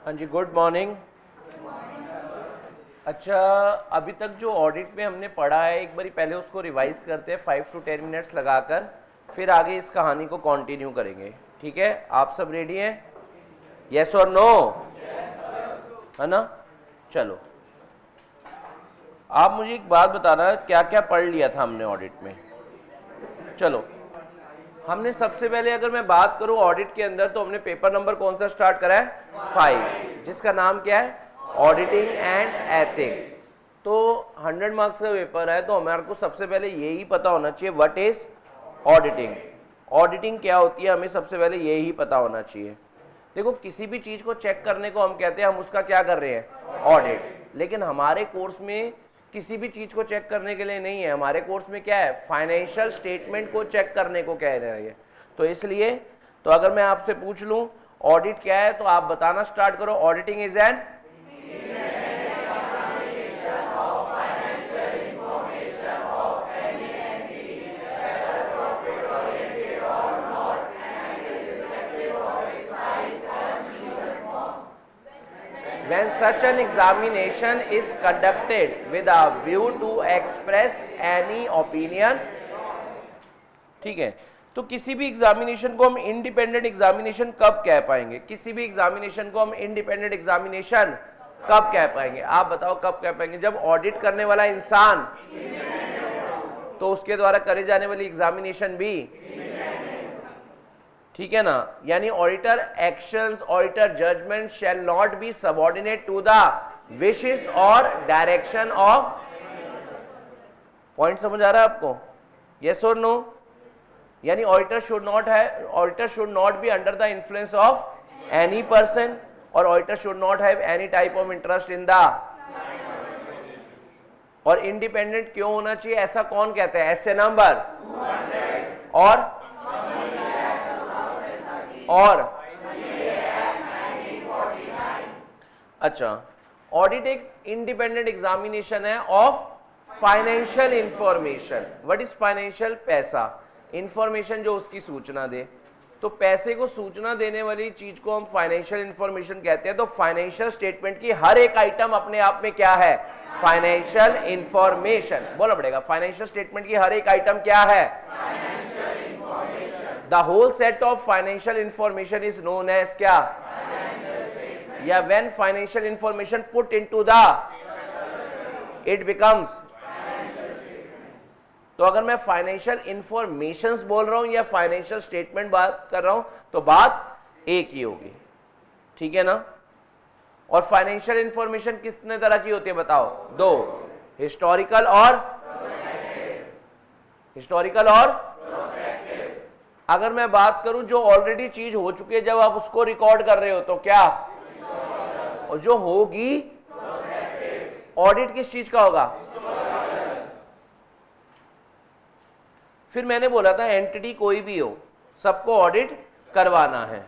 हाँ जी, good morning. अच्छा, अभी तक जो ऑडिट में हमने पढ़ा है एक बारी पहले उसको रिवाइज करते हैं 5 to 10 मिनट्स लगाकर, फिर आगे इस कहानी को कंटिन्यू करेंगे। ठीक है, आप सब रेडी हैं? यस और नो? है ना? चलो, आप मुझे एक बात बताना, क्या क्या पढ़ लिया था हमने ऑडिट में। चलो, हमने सबसे पहले अगर मैं बात करूं ऑडिट के अंदर, तो हमने पेपर नंबर कौन सा स्टार्ट करा है? 5, जिसका नाम क्या है? Auditing and ethics. तो 100 मार्क्स का पेपर है, तो हमारे को सबसे पहले यही पता होना चाहिए व्हाट इज ऑडिटिंग। ऑडिटिंग क्या होती है, हमें सबसे पहले यही पता होना चाहिए। देखो, किसी भी चीज को चेक करने को हम कहते हैं, हम उसका क्या कर रहे हैं? ऑडिट। लेकिन हमारे कोर्स में किसी भी चीज को चेक करने के लिए नहीं है, हमारे कोर्स में क्या है? फाइनेंशियल स्टेटमेंट को चेक करने को कह रहे हैं। तो इसलिए तो अगर मैं आपसे पूछ लूं ऑडिट क्या है, तो आप बताना स्टार्ट करो। Auditing is an when such an examination is conducted with a view to express any opinion। ठीक है, तो किसी भी एग्जामिनेशन को हम इंडिपेंडेंट एग्जामिनेशन कब कह पाएंगे? किसी भी एग्जामिनेशन को हम इंडिपेंडेंट एग्जामिनेशन कब कह पाएंगे? आप बताओ कब कह पाएंगे? जब ऑडिट करने वाला इंसान, तो उसके द्वारा करे जाने वाली एग्जामिनेशन भी, ठीक है ना? यानी auditor actions, auditor judgement shall not be subordinate to the wishes और डायरेक्शन ऑफ। पॉइंट समझ आ रहा है आपको? यस और नो? यानी auditor should not be under the influence of any person, और auditor should not have any type of interest in the. और इंडिपेंडेंट क्यों होना चाहिए, ऐसा कौन कहता है? ऐसे नंबर और अच्छा, ऑडिट एक इंडिपेंडेंट एग्जामिनेशन है of financial information. What is financial? पैसा, इंफॉर्मेशन जो उसकी सूचना दे। तो पैसे को सूचना देने वाली चीज को हम फाइनेंशियल इंफॉर्मेशन कहते हैं। तो फाइनेंशियल स्टेटमेंट की हर एक आइटम अपने आप में क्या है? Financial information. बोलना पड़ेगा, फाइनेंशियल स्टेटमेंट की हर एक आइटम क्या है? The whole set of financial information is known as क्या? या when financial information put into the, it becomes। तो अगर मैं फाइनेंशियल इंफॉर्मेशंस बोल रहा हूं या फाइनेंशियल स्टेटमेंट बात कर रहा हूं, तो बात एक ही होगी। ठीक है ना? और फाइनेंशियल इंफॉर्मेशन कितने तरह की होती है बताओ? 2, हिस्टोरिकल और अगर मैं बात करूं जो ऑलरेडी चीज हो चुकी है, जब आप उसको रिकॉर्ड कर रहे हो तो क्या? और जो होगी, ऑडिट किस चीज का होगा? फिर मैंने बोला था एंटिटी कोई भी हो, सबको ऑडिट करवाना है।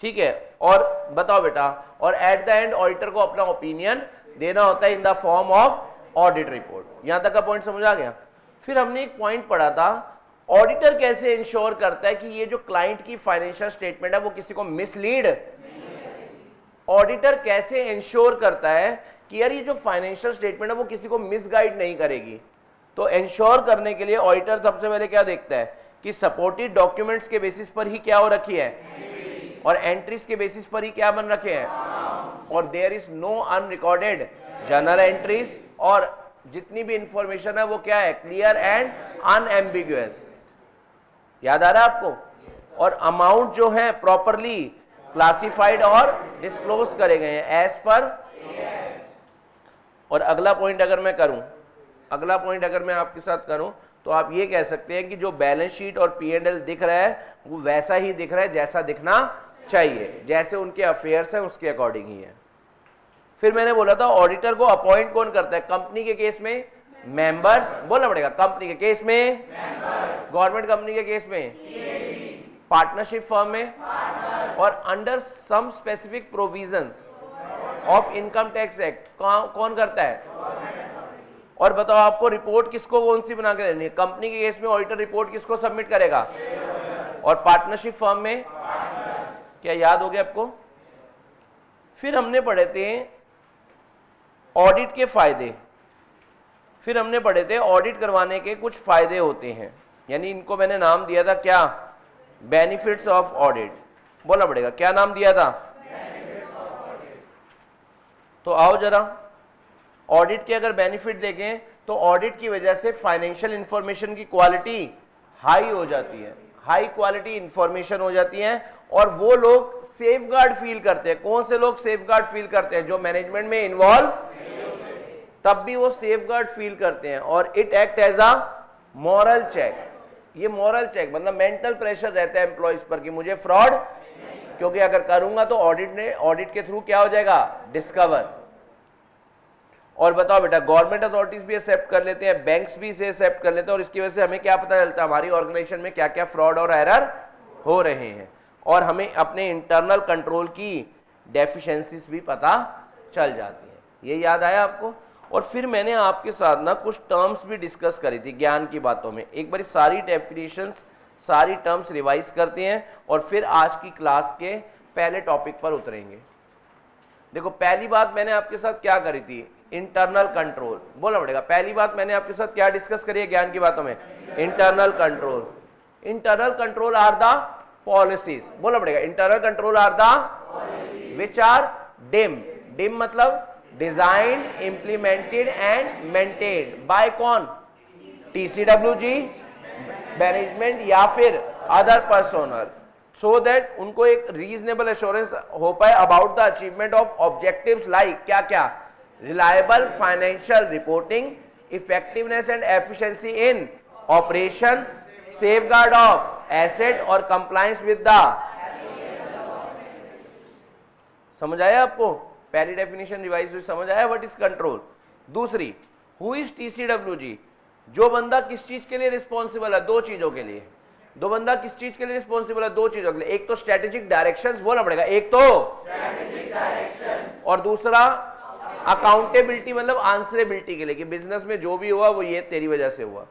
ठीक है, और बताओ बेटा, और एट द एंड ऑडिटर को अपना ओपिनियन देना होता है इन the form of audit report. यहां तक का पॉइंट समझ आ गया? फिर हमने एक पॉइंट पढ़ा था, ऑडिटर कैसे इंश्योर करता है कि ये जो क्लाइंट की फाइनेंशियल स्टेटमेंट है वो किसी को मिसलीड। ऑडिटर कैसे इंश्योर करता है कि यार ये जो फाइनेंशियल स्टेटमेंट है वो किसी को मिसगाइड नहीं करेगी? तो इंश्योर करने के लिए ऑडिटर सबसे पहले क्या देखता है कि सपोर्टेड डॉक्यूमेंट्स के बेसिस पर ही क्या हो रखी है, और एंट्रीज के बेसिस पर ही क्या बन रखे हैं, और there is no unrecorded journal entries, और जितनी भी इंफॉर्मेशन है वो क्या है? Clear and unambiguous. याद आ रहा है आपको? और अमाउंट जो है प्रॉपरली क्लासिफाइड और डिस्क्लोज करे गए हैं एज पर। और अगला पॉइंट अगर मैं आपके साथ करूं, तो आप ये कह सकते हैं कि जो बैलेंस शीट और P&L दिख रहा है वो वैसा ही दिख रहा है जैसा दिखना चाहिए, जैसे उनके अफेयर्स हैं उसके अकॉर्डिंग ही है। फिर मैंने बोला था ऑडिटर को अपॉइंट कौन करता है? कंपनी के केस में मेंबर्स, बोलना पड़ेगा, कंपनी के केस में गवर्नमेंट कंपनी के केस में पार्टनरशिप फर्म में, और under some specific provisions of income tax act कौन करता है? और बताओ आपको रिपोर्ट किसको कौन सी बना के देनी है? कंपनी के केस में ऑडिटर रिपोर्ट किसको सबमिट करेगा? और पार्टनरशिप फर्म में क्या याद हो गया आपको? फिर हमने पढ़े थे ऑडिट के फायदे, फिर हमने पढ़े थे ऑडिट करवाने के कुछ फायदे होते हैं, यानी इनको मैंने नाम दिया था क्या, बेनिफिट्स ऑफ ऑडिट। बोलना पड़ेगा, क्या नाम दिया था, तो आओ जरा ऑडिट के अगर बेनिफिट देखें तो ऑडिट की वजह से फाइनेंशियल इंफॉर्मेशन की क्वालिटी हाई हो जाती है, हाई क्वालिटी इंफॉर्मेशन हो जाती है, और वो लोग सेफगार्ड फील करते हैं। कौन से लोग सेफगार्ड फील करते हैं, जो मैनेजमेंट में इन्वॉल्व तब भी वो सेफगार्ड फील करते हैं, और it act as a moral check. ये मॉरल चेक मतलब मेंटल प्रेशर रहता है एम्प्लॉइज पर कि मुझे फ्रॉड, क्योंकि अगर करूंगा तो ऑडिट के थ्रू क्या हो जाएगा, डिस्कवर। और बताओ बेटा, गवर्नमेंट अथॉरिटीज भी एक्सेप्ट कर लेते हैं, बैंक्स भी इसे एक्सेप्ट कर लेते हैं, और इसकी वजह से हमें क्या पता चलता है, हमारी ऑर्गेनाइजेशन में क्या क्या फ्रॉड और एरर हो रहे हैं, और हमें अपने इंटरनल कंट्रोल की डेफिशिएंसीज भी पता चल जाती है। ये याद आया आपको। और फिर मैंने आपके साथ ना कुछ टर्म्स भी डिस्कस करी थी ज्ञान की बातों में। एक बार सारी डेफिनेशंस, सारी टर्म्स रिवाइज करते हैं और फिर आज की क्लास के पहले टॉपिक पर उतरेंगे। देखो, पहली बात मैंने आपके साथ क्या करी थी, इंटरनल कंट्रोल। बोलना पड़ेगा, पहली बात मैंने आपके साथ क्या डिस्कस करी है ज्ञान की बातों में, internal control. Internal control are the policies. बोलना पड़ेगा, internal control are the which are DIM. DIM मतलब designed, implemented and maintained by कौन, टीसीडब्ल्यूजी, मैनेजमेंट या फिर अदर पर्सनल, सो दैट उनको एक रीजनेबल एश्योरेंस हो पाए about the achievement of objectives like क्या क्या, reliable financial reporting, effectiveness and efficiency in operation, safeguard of asset और कंप्लायंस विद द। समझ आया आपको, पहली डेफिनेशन रिवाइज हुई, समझ आया व्हाट इज कंट्रोल। दूसरी, हु इज टीसीडब्ल्यूजी, जो बंदा किस चीज के लिए रिस्पॉन्सिबल है, दो चीजों के लिए। दो बंदा किस चीज के लिए रिस्पॉन्सिबल है, दो चीजों के लिए। एक तो स्ट्रेटेजिक डायरेक्शंस, बोलना पड़ेगा, एक तो स्ट्रेटेजिक डायरेक्शंस, और दूसरा अकाउंटेबिलिटी मतलब आंसरेबिलिटी के लिए कि बिजनेस में जो भी हुआ वो ये तेरी वजह से हुआ।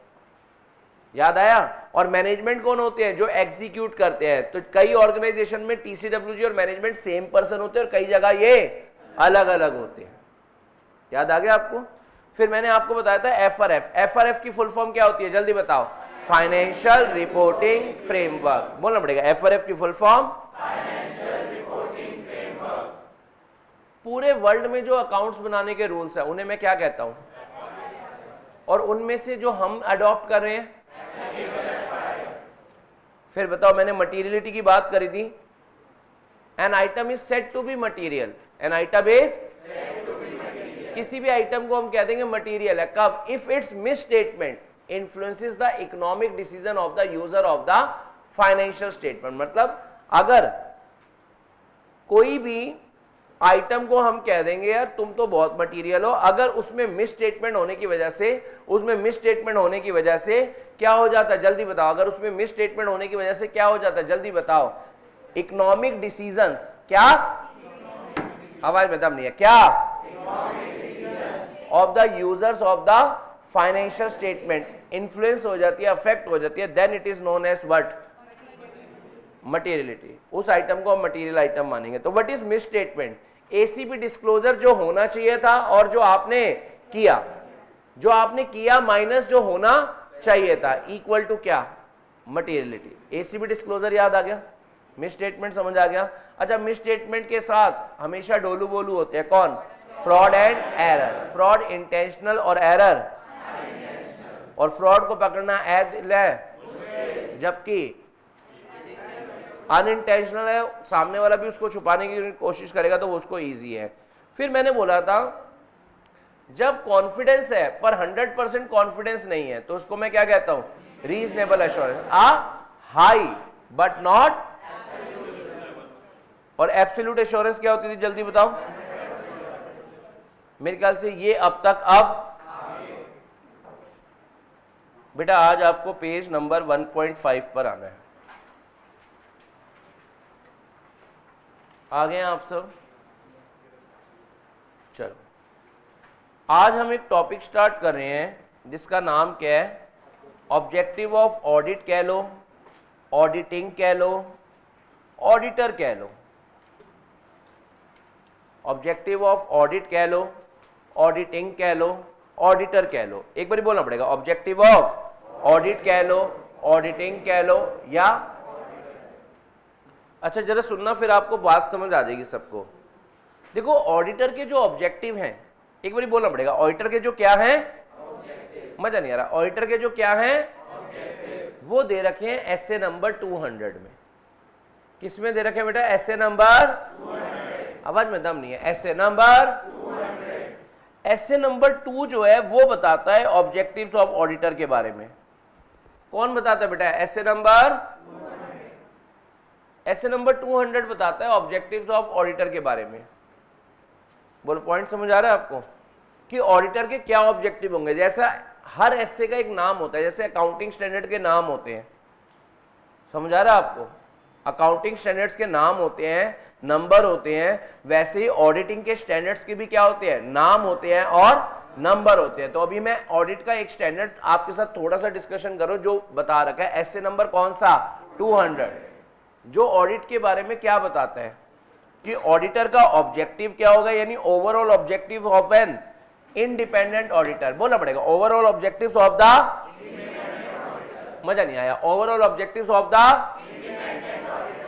याद आया। और मैनेजमेंट कौन होते हैं, जो एग्जीक्यूट करते हैं। तो कई ऑर्गेनाइजेशन में टीसीडब्ल्यूजी और मैनेजमेंट सेम पर्सन होते हैं और कई जगह ये अलग अलग होते हैं। याद आ गया आपको। फिर मैंने आपको बताया था एफआरएफ। एफआरएफ की फुल फॉर्म क्या होती है, जल्दी बताओ, फाइनेंशियल रिपोर्टिंग फ्रेमवर्क। बोलना पड़ेगा, एफआरएफ की full form financial reporting framework. पूरे वर्ल्ड में जो अकाउंट्स बनाने के रूल्स है उन्हें मैं क्या कहता हूं, और उनमें से जो हम अडॉप्ट कर रहे हैं, फिर बताओ, मैंने मटीरियलिटी की बात करी थी। An item is said to be material, an item is, किसी भी आइटम को हम कह देंगे मटीरियल है कब, if it's miss statement influences the economic decision of the user of the financial statement. मतलब अगर कोई भी आइटम को हम कह देंगे यार तुम तो बहुत मटीरियल हो, अगर उसमें मिस स्टेटमेंट होने की वजह से, क्या हो जाता है, जल्दी बताओ, अगर उसमें मिस स्टेटमेंट होने की वजह से क्या हो जाता है, जल्दी बताओ, इकोनॉमिक डिसीजंस, क्या, आवाज में दम नहीं है, क्या, of the users of the financial statement influence हो जाती है, अफेक्ट हो जाती है, then it is known as what, materiality. उस आइटम को हम मटीरियल आइटम मानेंगे। तो what is misstatement, ACP disclosure जो होना चाहिए था और जो आपने किया माइनस जो होना चाहिए था, इक्वल टू क्या, मटीरियलिटी। एसीपी डिस्क्लोजर याद आ गया, मिस स्टेटमेंट समझ आ गया। अच्छा, मिस स्टेटमेंट के साथ हमेशा डोलू बोलू होते हैं, कौन, fraud and error. Fraud intentional और एरर, और फ्रॉड को पकड़ना है, जबकि अनइंटेंशनल है, सामने वाला भी उसको छुपाने की कोशिश करेगा तो वो उसको इजी है। फिर मैंने बोला था जब कॉन्फिडेंस है पर 100% कॉन्फिडेंस नहीं है तो उसको मैं क्या कहता हूं, reasonable assurance. High but not, और एब्सोल्यूट एश्योरेंस क्या होती थी, जल्दी बताओ। मेरे ख्याल से ये अब तक, अब बेटा आज आपको पेज नंबर 1.5 पर आना है। आ गए आप सब, चलो आज हम एक टॉपिक स्टार्ट कर रहे हैं जिसका नाम क्या है, ऑब्जेक्टिव ऑफ ऑडिट कह लो, ऑडिटिंग कह लो, ऑडिटर कह लो। ऑब्जेक्टिव ऑफ ऑडिट कह लो, ऑडिटिंग कह लो, ऑडिटर कह लो, एक बार बोलना पड़ेगा, ऑब्जेक्टिव ऑफ ऑडिट कह लो, ऑडिटिंग कह लो, या अच्छा जरा सुनना, फिर आपको बात समझ आ जाएगी सबको। देखो ऑडिटर के जो ऑब्जेक्टिव हैं, एक बार बोलना पड़ेगा, ऑडिटर के जो क्या हैं, मजा नहीं आ रहा, ऑडिटर के जो क्या हैं वो दे रखे हैं एसए नंबर 200 में। किसमें दे रखे हैं बेटा? एसए नंबर, आवाज में दम नहीं है, एसए नंबर 200। एसए नंबर 2 जो है वो बताता है ऑब्जेक्टिव्स ऑफ ऑडिटर के बारे में। कौन बताता है बेटा? एसए नंबर, एसए नंबर 200 बताता है ऑब्जेक्टिव्स ऑफ ऑडिटर के बारे में। बोलो पॉइंट समझ आ रहा है आपको कि ऑडिटर के क्या ऑब्जेक्टिव होंगे? जैसा हर एसए का एक नाम होता है, जैसे अकाउंटिंग स्टैंडर्ड के नाम होते हैं, समझ आ रहा है आपको? अकाउंटिंग स्टैंडर्ड्स के नाम होते हैं, नंबर होते हैं, वैसे ही ऑडिटिंग के स्टैंडर्ड्स के भी क्या होते हैं? नाम होते हैं और नंबर होते हैं। तो अभी मैं ऑडिट का एक स्टैंडर्ड आपके साथ थोड़ा सा डिस्कशन करो जो बता रखा है, एसए नंबर कौन सा? 200, जो ऑडिट के बारे में क्या बताता है कि ऑडिटर का ऑब्जेक्टिव क्या होगा, यानी overall objective of an independent auditor. बोलना पड़ेगा, ओवरऑल ऑब्जेक्टिव्स ऑफ द, मजा नहीं आया, ओवरऑल ऑब्जेक्टिव्स ऑफ द,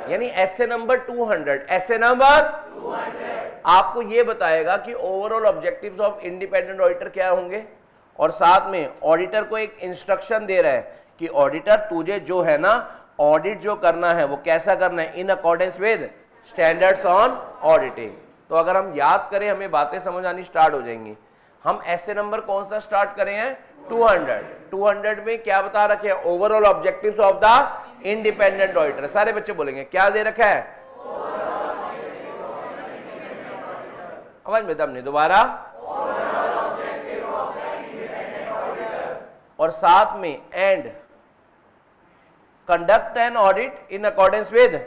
यानी एसए नंबर 200, एसए नंबर 200 आपको ये बताएगा कि overall objectives of independent auditor क्या होंगे। और साथ में ऑडिटर को एक इंस्ट्रक्शन दे रहा है कि ऑडिटर तुझे जो है ना ऑडिट जो करना है वो कैसा करना है? इन accordance with standards on auditing. तो अगर हम याद करें हमें बातें समझ आनी स्टार्ट हो जाएंगी। हम एसए नंबर कौन सा स्टार्ट करें हैं? 200। 200 में क्या बता रखे हैं? Overall objectives of the independent auditor. सारे बच्चे बोलेंगे क्या दे रखा है? आवाज में दम नहीं, दोबारा। और साथ में and conduct an audit in accordance with,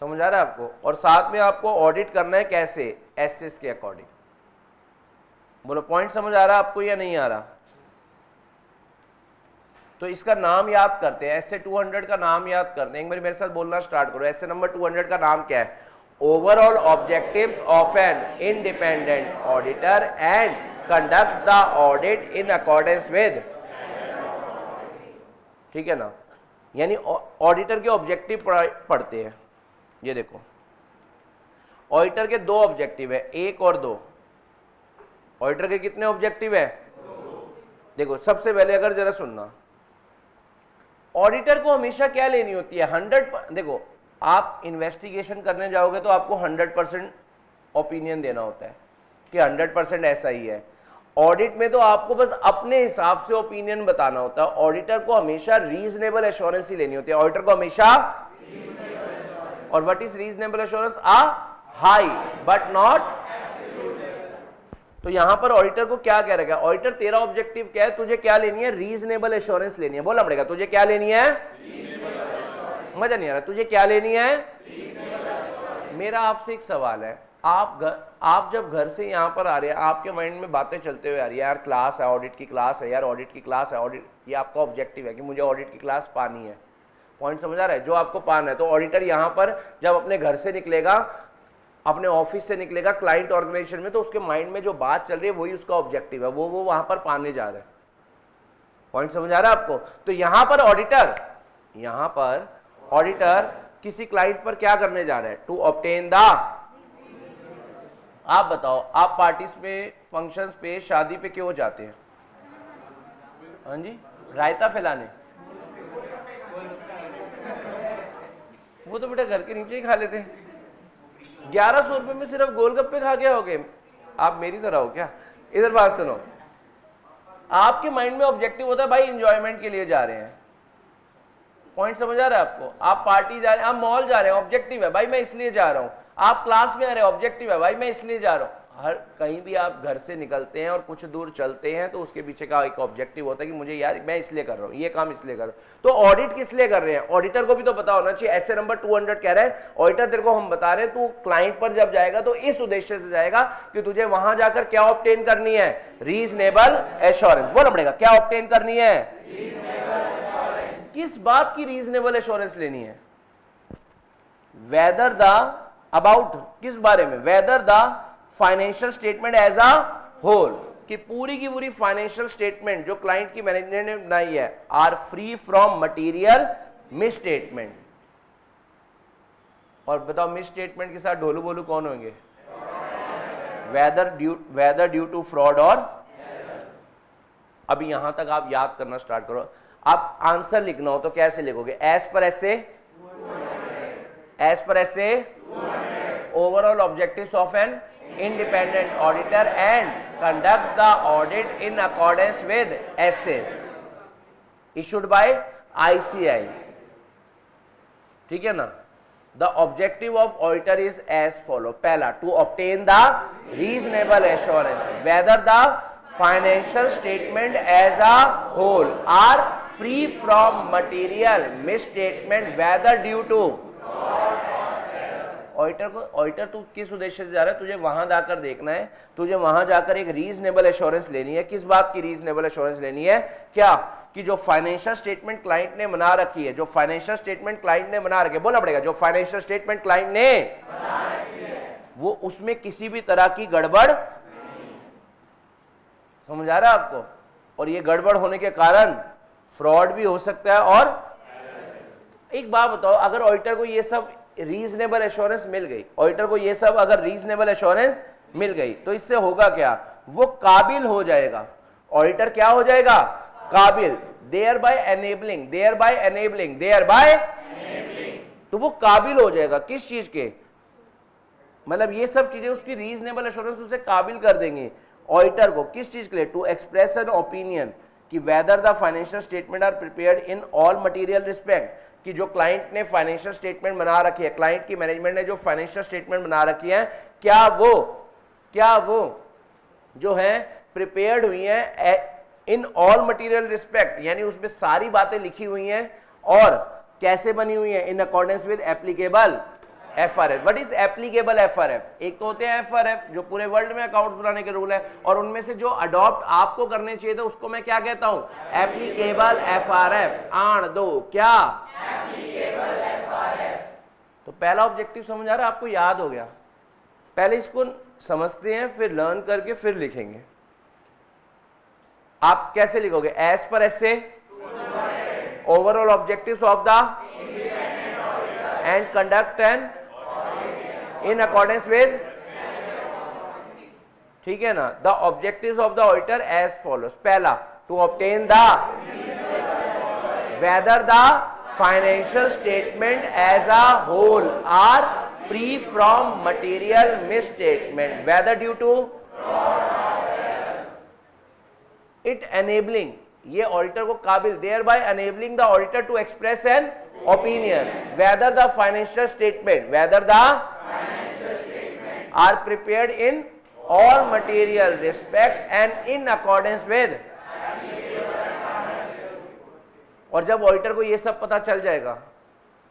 समझ आ रहा है आपको? और साथ में आपको ऑडिट करना है कैसे? एसएस के अकॉर्डिंग। बोलो पॉइंट समझ आ रहा है आपको या नहीं आ रहा? तो इसका नाम याद करते हैं, एसए 200 का नाम याद करते हैं। एक बार मेरे साथ बोलना स्टार्ट करो, एसए नंबर 200 का नाम क्या है? Overall objectives of an independent auditor and conduct the audit in accordance with, ठीक है ना? यानी ऑडिटर के ऑब्जेक्टिव पढ़ते हैं। ये देखो ऑडिटर के दो ऑब्जेक्टिव है, 1 और 2। ऑडिटर के कितने ऑब्जेक्टिव है? 2। देखो सबसे पहले अगर जरा सुनना, ऑडिटर को हमेशा क्या लेनी होती है? 100। देखो आप इन्वेस्टिगेशन करने जाओगे तो आपको 100% ओपिनियन देना होता है कि 100% ऐसा ही है। ऑडिट में तो आपको बस अपने हिसाब से ओपिनियन बताना होता है। ऑडिटर को हमेशा रीजनेबल एश्योरेंस ही लेनी होती है। ऑडिटर को हमेशा, और what is reasonable assurance? High but not. तो यहां पर ऑडिटर को क्या कह रखा है? ऑडिटर तेरा ऑब्जेक्टिव क्या है? तुझे क्या लेनी है? रीजनेबल एश्योरेंस लेनी है। बोलना पड़ेगा, तुझे क्या लेनी है? मजा नहीं आ रहा, तुझे क्या लेनी है? मेरा आपसे एक सवाल है, आप जब घर से यहाँ पर आ रहे हैं, आपके माइंड में बातें चलते हुए आ रही है, यार क्लास है, ऑडिट की क्लास है, यार ऑडिट की क्लास है, ऑडिट, ये आपका ऑब्जेक्टिव है कि मुझे ऑडिट की क्लास पानी है। पॉइंट समझ आ रहा है? जो आपको पाना है। तो ऑडिटर यहाँ पर जब अपने घर से निकलेगा, अपने ऑफिस से निकलेगा क्लाइंट ऑर्गेनाइजेशन में, तो उसके माइंड में जो बात चल रही है वही उसका ऑब्जेक्टिव है, वो वहां पर पाने जा रहा है। पॉइंट समझ आ रहा है आपको? तो यहां पर ऑडिटर किसी क्लाइंट पर क्या करने जा रहा है? टू ऑब्टेन द, आप बताओ, आप पार्टीज पे, फंक्शंस पे, शादी पे क्यों जाते हैं? हाँ जी, रायता फैलाने। वो तो बेटा घर के नीचे ही खा लेते हैं। 1100 रुपए में सिर्फ गोलगप्पे खा के आओगे? आप मेरी तरह हो क्या? इधर बात सुनो, आपके माइंड में ऑब्जेक्टिव होता है भाई एंजॉयमेंट के लिए जा रहे हैं। पॉइंट समझ आ रहा है आपको? आप पार्टी जा रहे हैं, आप मॉल जा रहे हैं, ऑब्जेक्टिव है भाई मैं इसलिए जा रहा हूं। आप क्लास में आ रहे हैं, ऑब्जेक्टिव है भाई मैं इसलिए जा रहा हूं। हर कहीं भी आप घर से निकलते हैं और कुछ दूर चलते हैं तो उसके पीछे का एक ऑब्जेक्टिव होता है कि मुझे यार मैं इसलिए कर रहा हूं, ये काम इसलिए कर रहा हूं। तो ऑडिट किस लिए कर रहे हैं? ऑडिटर को भी तो पता होना चाहिए। एसए नंबर 200 कह रहा है ऑडिटर तेरे को हम बता रहे हैं, तू क्लाइंट पर जब जाएगा तो इस उद्देश्य से जाएगा कि तुझे वहां जाकर क्या ऑब्टेन करनी है? Reasonable assurance. बोलना पड़ेगा, क्या ऑब्टेन करनी है? किस बात की रीजनेबल एश्योरेंस लेनी है? वेदर द अबाउट किस बारे में, whether the financial statement as a whole, कि पूरी की पूरी फाइनेंशियल स्टेटमेंट जो क्लाइंट की मैनेजमेंट ने बनाई है are free from material misstatement. और बताओ मिस स्टेटमेंट के साथ ढोलू बोलू कौन होंगे, वेदर ड्यू टू फ्रॉड और अभी यहां तक आप याद करना स्टार्ट करो। आप आंसर लिखना हो तो कैसे लिखोगे, एज पर ऐसे overall objectives of an independent auditor and conduct the audit in accordance with SS issued by ICI, ठीक है ना। The objective of auditor is as follow, पहला to obtain the reasonable assurance whether the financial statement as a whole are free from material misstatement whether due to auditor तू किस उद्देश्य से जा रहा है, तुझे वहां जाकर देखना है, तुझे वहां जाकर एक रीजनेबल एश्योरेंस लेनी है। किस बात की रीजनेबल एश्योरेंस लेनी है, क्या कि जो फाइनेंशियल स्टेटमेंट क्लाइंट ने बना रखी है, जो फाइनेंशियल स्टेटमेंट क्लाइंट ने बना रखी है, बोलना पड़ेगा, जो फाइनेंशियल स्टेटमेंट क्लाइंट ने बना रखी है वो उसमें किसी भी तरह की गड़बड़, समझ आ रहा है आपको, और ये गड़बड़ होने के कारण फ्रॉड भी हो सकता है। और एक बात बताओ, अगर ऑडिटर को ये सब रीजनेबल एश्योरेंस मिल गई, ऑडिटर को ये सब अगर रीजनेबल एश्योरेंस मिल गई तो इससे होगा क्या, वो काबिल हो जाएगा, ऑडिटर क्या हो जाएगा, काबिल, देयर बाय एनेबलिंग, तो वो काबिल हो जाएगा किस चीज के, मतलब ये सब चीजें उसकी रीजनेबल एश्योरेंस उसे काबिल कर देंगी ऑडिटर को, किस चीज के लिए, टू एक्सप्रेस एन ओपिनियन कि whether the financial statement are prepared in all material respect, कि जो क्लाइंट ने फाइनेंशियल स्टेटमेंट बना रखी है, क्लाइंट की मैनेजमेंट ने जो फाइनेंशियल स्टेटमेंट बना रखी है, क्या वो जो है प्रिपेयर्ड हुई है इन ऑल मटेरियल रिस्पेक्ट, यानी उसमें सारी बातें लिखी हुई हैं और कैसे बनी हुई है, इन accordance with applicable FRF. What is applicable FRF, एक तो होते हैं एफआरएफ जो पूरे वर्ल्ड में अकाउंट्स बनाने के रूल है, और उनमें से जो अडॉप्ट आपको करने चाहिए थे उसको मैं क्या कहता हूं, एप्लीकेबल एफआरएफ। आण दो क्या, एप्लीकेबल एफआरएफ। तो पहला ऑब्जेक्टिव समझ आ रहा है आपको, याद हो गया, पहले इसको समझते हैं फिर लर्न करके फिर लिखेंगे। आप कैसे लिखोगे, एज पर ऐसे overall objectives of the and conduct and in accordance with, ठीक है ना। The objectives of the auditor as follows, पहला to obtain the whether the financial statement as a whole are free from material misstatement whether due to it enabling, ये auditor को काबिल, thereby enabling the auditor to express an opinion whether the financial statement are prepared in all material respect and in accordance with, और जब auditor को ये सब पता चल जाएगा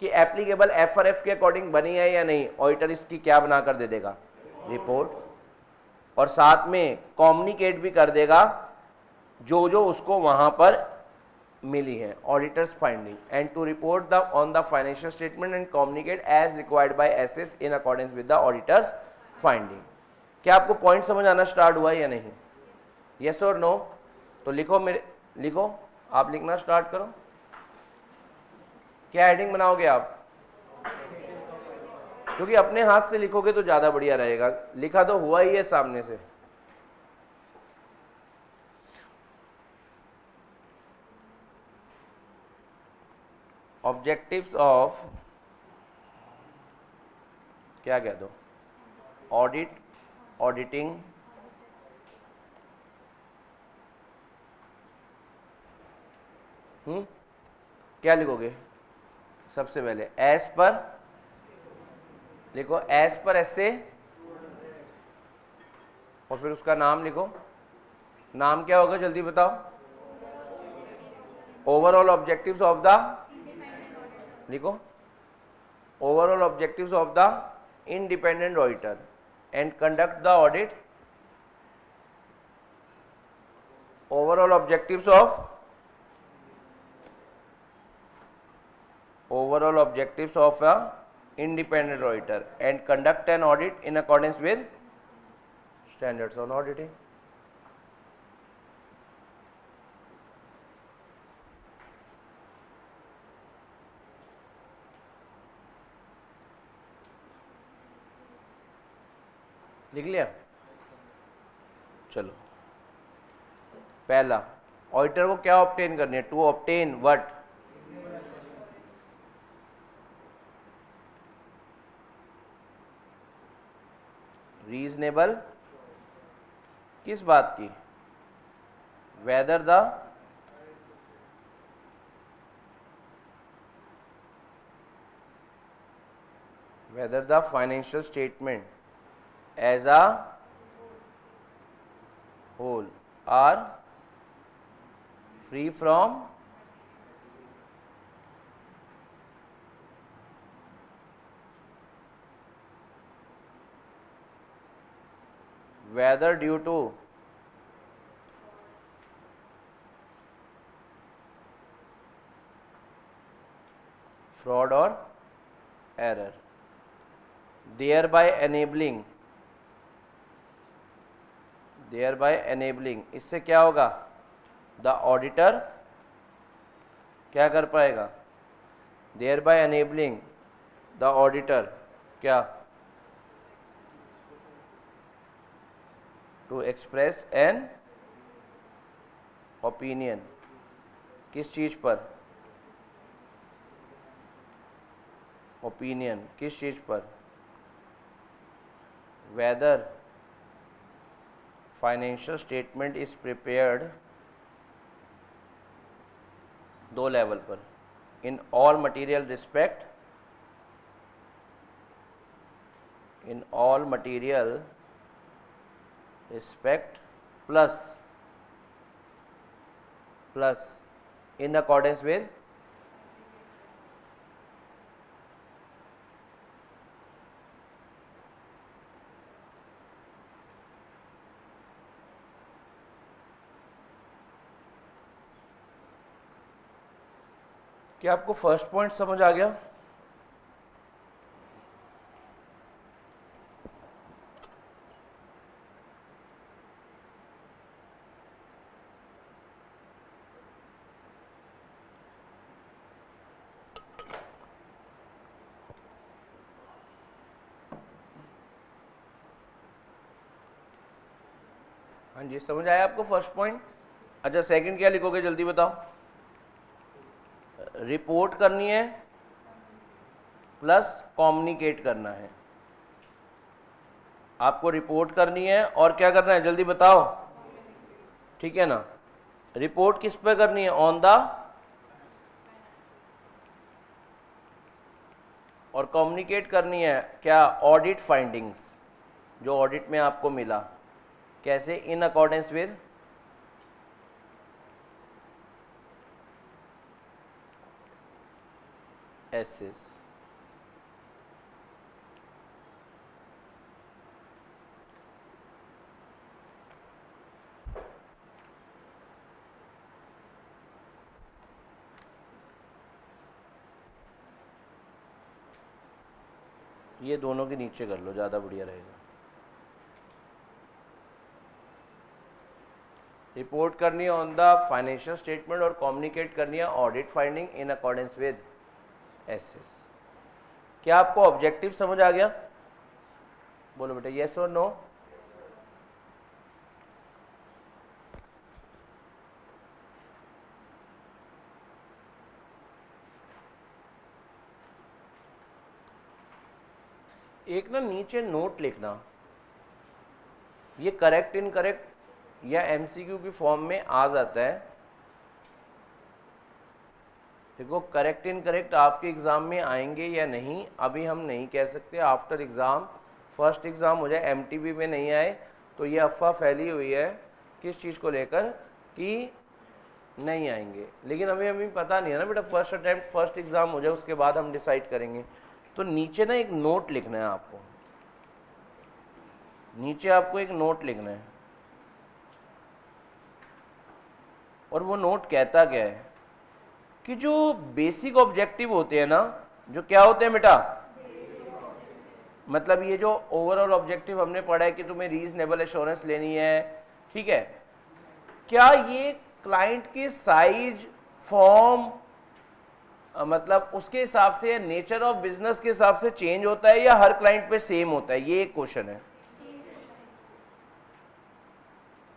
कि एप्लीकेबल एफआरएफ के अकॉर्डिंग बनी है या नहीं, ऑडिटर इसकी क्या बना कर दे देगा, रिपोर्ट, और साथ में कम्युनिकेट भी कर देगा जो जो उसको वहां पर मिली है, auditors finding, and to report the on the financial statement and communicate as required by SAs in accordance with the auditors finding. क्या आपको पॉइंट समझ आना स्टार्ट हुआ या नहीं, यस और नो? तो लिखो, मेरे लिखो, आप लिखना स्टार्ट करो। क्या हेडिंग बनाओगे आप, क्योंकि अपने हाथ से लिखोगे तो ज्यादा बढ़िया रहेगा, लिखा तो हुआ ही है सामने से। ऑब्जेक्टिव्स ऑफ, क्या कह दो, ऑडिट, ऑडिटिंग, क्या लिखोगे सबसे पहले, एज पर लिखो, एज पर ऐसे, और फिर उसका नाम लिखो, नाम क्या होगा जल्दी बताओ, ओवरऑल ऑब्जेक्टिव्स ऑफ द, लिखो, overall objectives of the independent auditor and conduct the audit, overall objectives of a independent auditor and conduct an audit in accordance with standards on auditing. लिख लिया? चलो, पहला ऑडिटर को क्या obtain करनी है? To obtain what? Reasonable किस बात की? Weather the financial statement as a whole are free from whether due to fraud or error, thereby enabling इससे क्या होगा? द ऑडिटर क्या कर पाएगा? thereby enabling द ऑडिटर क्या? टू एक्सप्रेस एन ओपिनियन किस चीज पर? ओपिनियन किस चीज पर? Weather financial statement is prepared, दो लेवल पर, in all material respect, in all material respect plus in accordance with क्या आपको फर्स्ट पॉइंट समझ आ गया? हाँ जी, समझ आया आपको फर्स्ट पॉइंट? अच्छा, सेकंड क्या लिखोगे जल्दी बताओ? रिपोर्ट करनी है प्लस कम्युनिकेट करना है। आपको रिपोर्ट करनी है और क्या करना है जल्दी बताओ? ठीक है ना? रिपोर्ट किस पे करनी है? ऑन द, और कम्युनिकेट करनी है क्या? ऑडिट फाइंडिंग्स, जो ऑडिट में आपको मिला। कैसे? In accordance with SAs. ये दोनों के नीचे कर लो, ज़्यादा बढ़िया रहेगा। रिपोर्ट करनी है ऑन द फाइनेंशियल स्टेटमेंट और कम्युनिकेट करनी है audit finding in accordance with SAs. क्या आपको ऑब्जेक्टिव समझ आ गया? बोलो बेटा, यस और नो? एक ना नीचे नोट लिखना, ये करेक्ट इनकरेक्ट या एमसीक्यू की फॉर्म में आ जाता है। देखो, करेक्ट इनकरेक्ट आपके एग्जाम में आएंगे या नहीं अभी हम नहीं कह सकते। आफ्टर एग्जाम, फर्स्ट एग्जाम हो जाए, एमटीबी में नहीं आए तो ये अफवाह फैली हुई है किस चीज़ को लेकर कि नहीं आएंगे, लेकिन हमें पता नहीं है ना बेटा। फर्स्ट अटेम्प्ट, फर्स्ट एग्जाम हो जाए उसके बाद हम डिसाइड करेंगे। तो नीचे ना एक नोट लिखना है आपको, नीचे आपको एक नोट लिखना है, और वो नोट कहता क्या है कि जो बेसिक ऑब्जेक्टिव होते हैं ना, जो क्या होते हैं बेटा? मतलब ये जो ओवरऑल ऑब्जेक्टिव हमने पढ़ा है कि तुम्हें रीजनेबल एश्योरेंस लेनी है, ठीक है, क्या ये क्लाइंट की साइज, फॉर्म, मतलब उसके हिसाब से, नेचर ऑफ बिजनेस के हिसाब से चेंज होता है या हर क्लाइंट पे सेम होता है? ये एक क्वेश्चन है।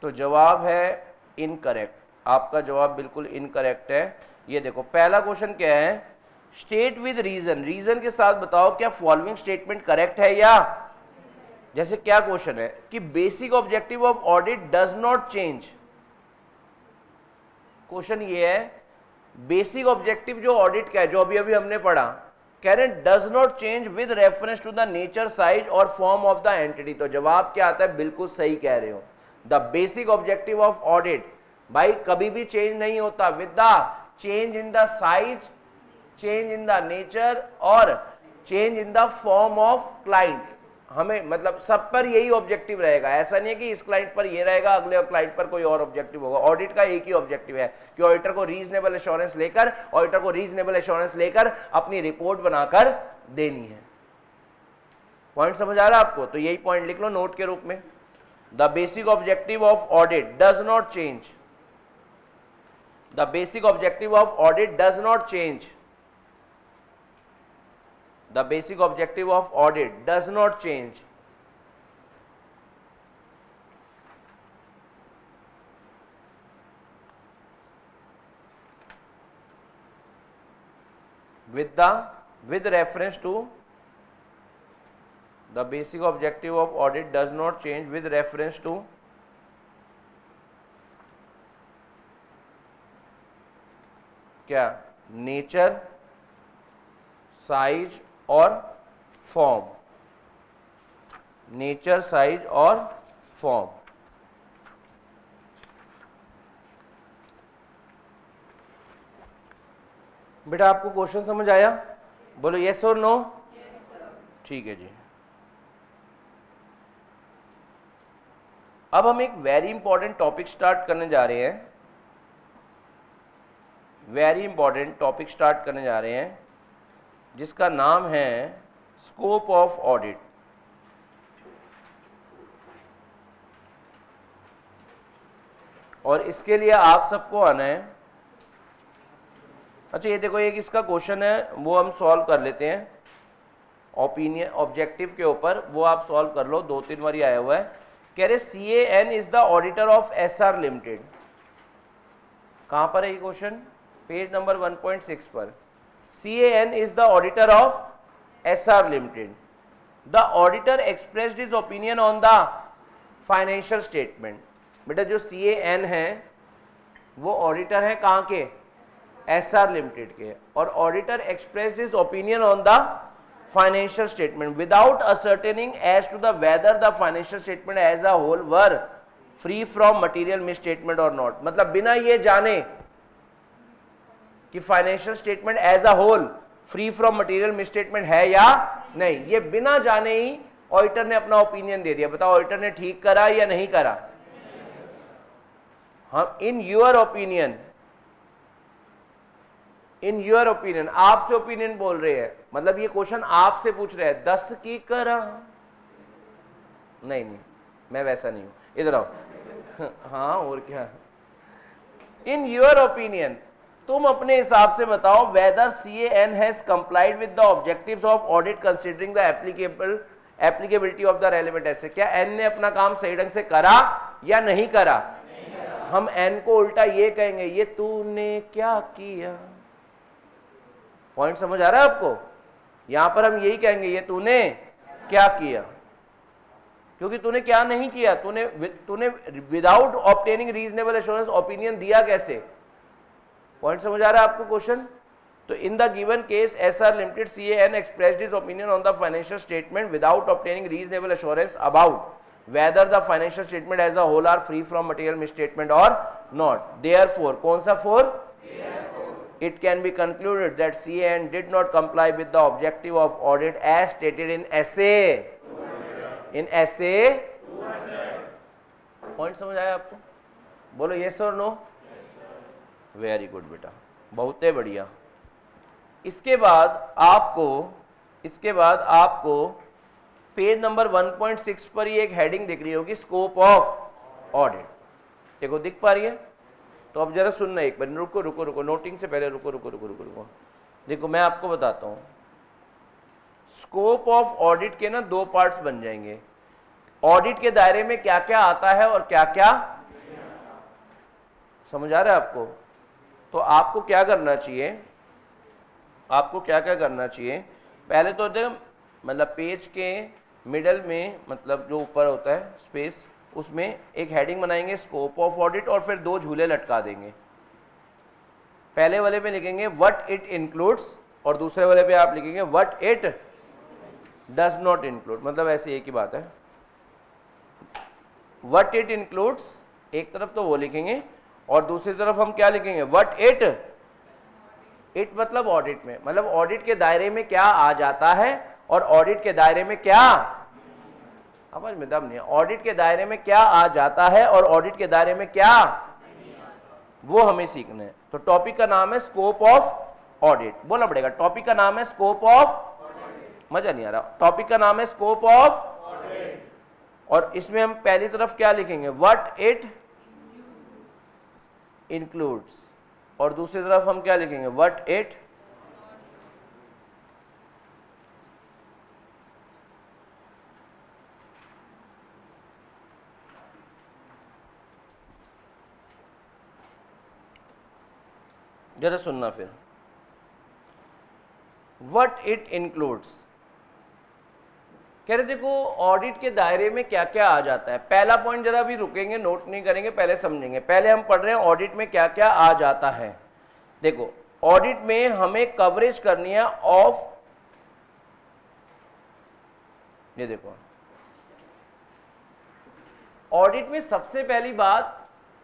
तो जवाब है इनकरेक्ट, आपका जवाब बिल्कुल इनकरेक्ट है। ये देखो पहला क्वेश्चन क्या है, स्टेट विद रीजन, रीजन के साथ बताओ क्या फॉलोइंग स्टेटमेंट करेक्ट है या, जैसे क्या क्वेश्चन है कि basic objective of audit does not change. Question ये है बेसिक ऑब्जेक्टिव जो ऑडिट का है, जो अभी अभी हमने पढ़ा, कह रहे हैं does not change with reference to the nature, size और फॉर्म ऑफ द एंटिटी। तो जवाब क्या आता है, बिल्कुल सही कह रहे हो, the basic objective of audit भाई कभी भी चेंज नहीं होता with the change in the size, change in the nature और change in the form of client. हमें मतलब सब पर यही ऑब्जेक्टिव रहेगा, ऐसा नहीं है कि इस क्लाइंट पर ये रहेगा अगले क्लाइंट पर कोई और ऑब्जेक्टिव होगा। ऑडिट का एक ही ऑब्जेक्टिव है कि ऑडिटर को रीजनेबल एश्योरेंस लेकर अपनी रिपोर्ट बनाकर देनी है। पॉइंट समझ आ रहा है आपको? तो यही पॉइंट लिख लो नोट के रूप में, the basic objective of audit does not change, the basic objective of audit does not change, the basic objective of audit does not change. With reference to, the basic objective of audit does not change with reference to क्या, nature, size और form, nature, size और form. बेटा आपको question समझ आया? बोलो yes और no. ठीक है जी। अब हम एक वेरी इंपॉर्टेंट टॉपिक स्टार्ट करने जा रहे हैं, वेरी इंपॉर्टेंट टॉपिक स्टार्ट करने जा रहे हैं जिसका नाम है स्कोप ऑफ ऑडिट। और इसके लिए आप सबको आना है। अच्छा ये देखो एक इसका क्वेश्चन है, वो हम सॉल्व कर लेते हैं, ओपिनियन ऑब्जेक्टिव के ऊपर, वो आप सॉल्व कर लो, 2-3 बार आया हुआ है। कह रहे CAN is the auditor of SR limited. कहां पर है ये क्वेश्चन? पेज नंबर 1.6 पर। CAN is the auditor of SR Limited. The auditor expressed his opinion on the financial statement. बेटा जो CAN है वो ऑडिटर है कहाँ के? SR Limited के। और auditor expressed his opinion on the financial statement without ascertaining as to the whether the financial statement as a whole were free from material misstatement or not। मतलब बिना ये जाने कि financial statement as a whole free from material misstatement है या नहीं, ये बिना जाने ही ऑडिटर ने अपना ओपिनियन दे दिया। बताओ ऑडिटर ने ठीक करा या नहीं करा? हम in your opinion, in your opinion, आपसे ओपिनियन बोल रहे हैं, मतलब ये क्वेश्चन आपसे पूछ रहे हैं 10 की करा? नहीं, मैं वैसा नहीं हूं, इधर आओ। हाँ और क्या, इन योर ओपिनियन तुम अपने हिसाब से बताओ whether CAN has complied with the objectives of audit considering the applicability of the relevant asset। क्या N ने अपना काम सही ढंग से करा या नहीं करा? हम N को उल्टा ये कहेंगे, ये तूने क्या किया। पॉइंट समझ आ रहा है आपको? यहां पर हम यही कहेंगे, ये तूने क्या किया, क्योंकि तूने क्या नहीं किया, तूने without obtaining reasonable assurance opinion दिया कैसे। पॉइंट समझ आ रहा है आपको क्वेश्चन? तो in the given case SR limited CAN expressed his opinion on the financial statement without obtaining reasonable assurance about whether the financial statement as a whole are free from material misstatement or not। Therefore कौन सा 4? It can be concluded that CAN did not comply with the objective of audit as stated in essay। in essay। Point समझ आया आपको? बोलो yes और no। Very good बेटा, बहुत ही बढ़िया। इसके बाद आपको पेज नंबर 1.6 पर ही एक हेडिंग दिख रही होगी, स्कोप ऑफ ऑडिट। देखो दिख पा रही है? तो अब जरा सुनना एक बार, रुको रुको रुको, नोटिंग से पहले रुको रुको रुको रुको रुको। देखो मैं आपको बताता हूं, स्कोप ऑफ ऑडिट के ना दो पार्ट्स बन जाएंगे। ऑडिट के दायरे में क्या क्या आता है और क्या क्या, समझ आ रहा है आपको? तो आपको क्या करना चाहिए, आपको क्या क्या करना चाहिए, पहले तो मतलब पेज के मिडल में, मतलब जो ऊपर होता है स्पेस, उसमें एक हेडिंग बनाएंगे स्कोप ऑफ ऑडिट, और फिर दो झूले लटका देंगे। पहले वाले पे लिखेंगे व्हाट इट इंक्लूड्स, और दूसरे वाले पे आप लिखेंगे what it does not include. मतलब ऐसे एक ही बात है, व्हाट इट इंक्लूड्स एक तरफ तो वो लिखेंगे, और दूसरी तरफ हम क्या लिखेंगे, व्हाट इट मतलब ऑडिट में, मतलब ऑडिट के दायरे में क्या आ जाता है और ऑडिट के दायरे में क्या, समझ में दम नहीं है, ऑडिट के दायरे में क्या आ जाता है और ऑडिट के दायरे में क्या, वो हमें सीखना है। तो टॉपिक का नाम है स्कोप ऑफ ऑडिट, बोलना पड़ेगा, टॉपिक का नाम है स्कोप ऑफ, मजा नहीं आ रहा, टॉपिक का नाम है स्कोप ऑफ ऑडिट, और इसमें हम पहली तरफ क्या लिखेंगे, व्हाट इट इंक्लूड्स, और दूसरी तरफ हम क्या लिखेंगे, व्हाट इट जरा सुनना फिर, व्हाट इट इंक्लूड्स कह रहे देखो ऑडिट के दायरे में क्या क्या आ जाता है। पहला पॉइंट जरा भी रुकेंगे, नोट नहीं करेंगे, पहले समझेंगे। पहले हम पढ़ रहे हैं ऑडिट में क्या क्या आ जाता है। देखो ऑडिट में हमें कवरेज करनी है ऑफ, ये देखो ऑडिट में सबसे पहली बात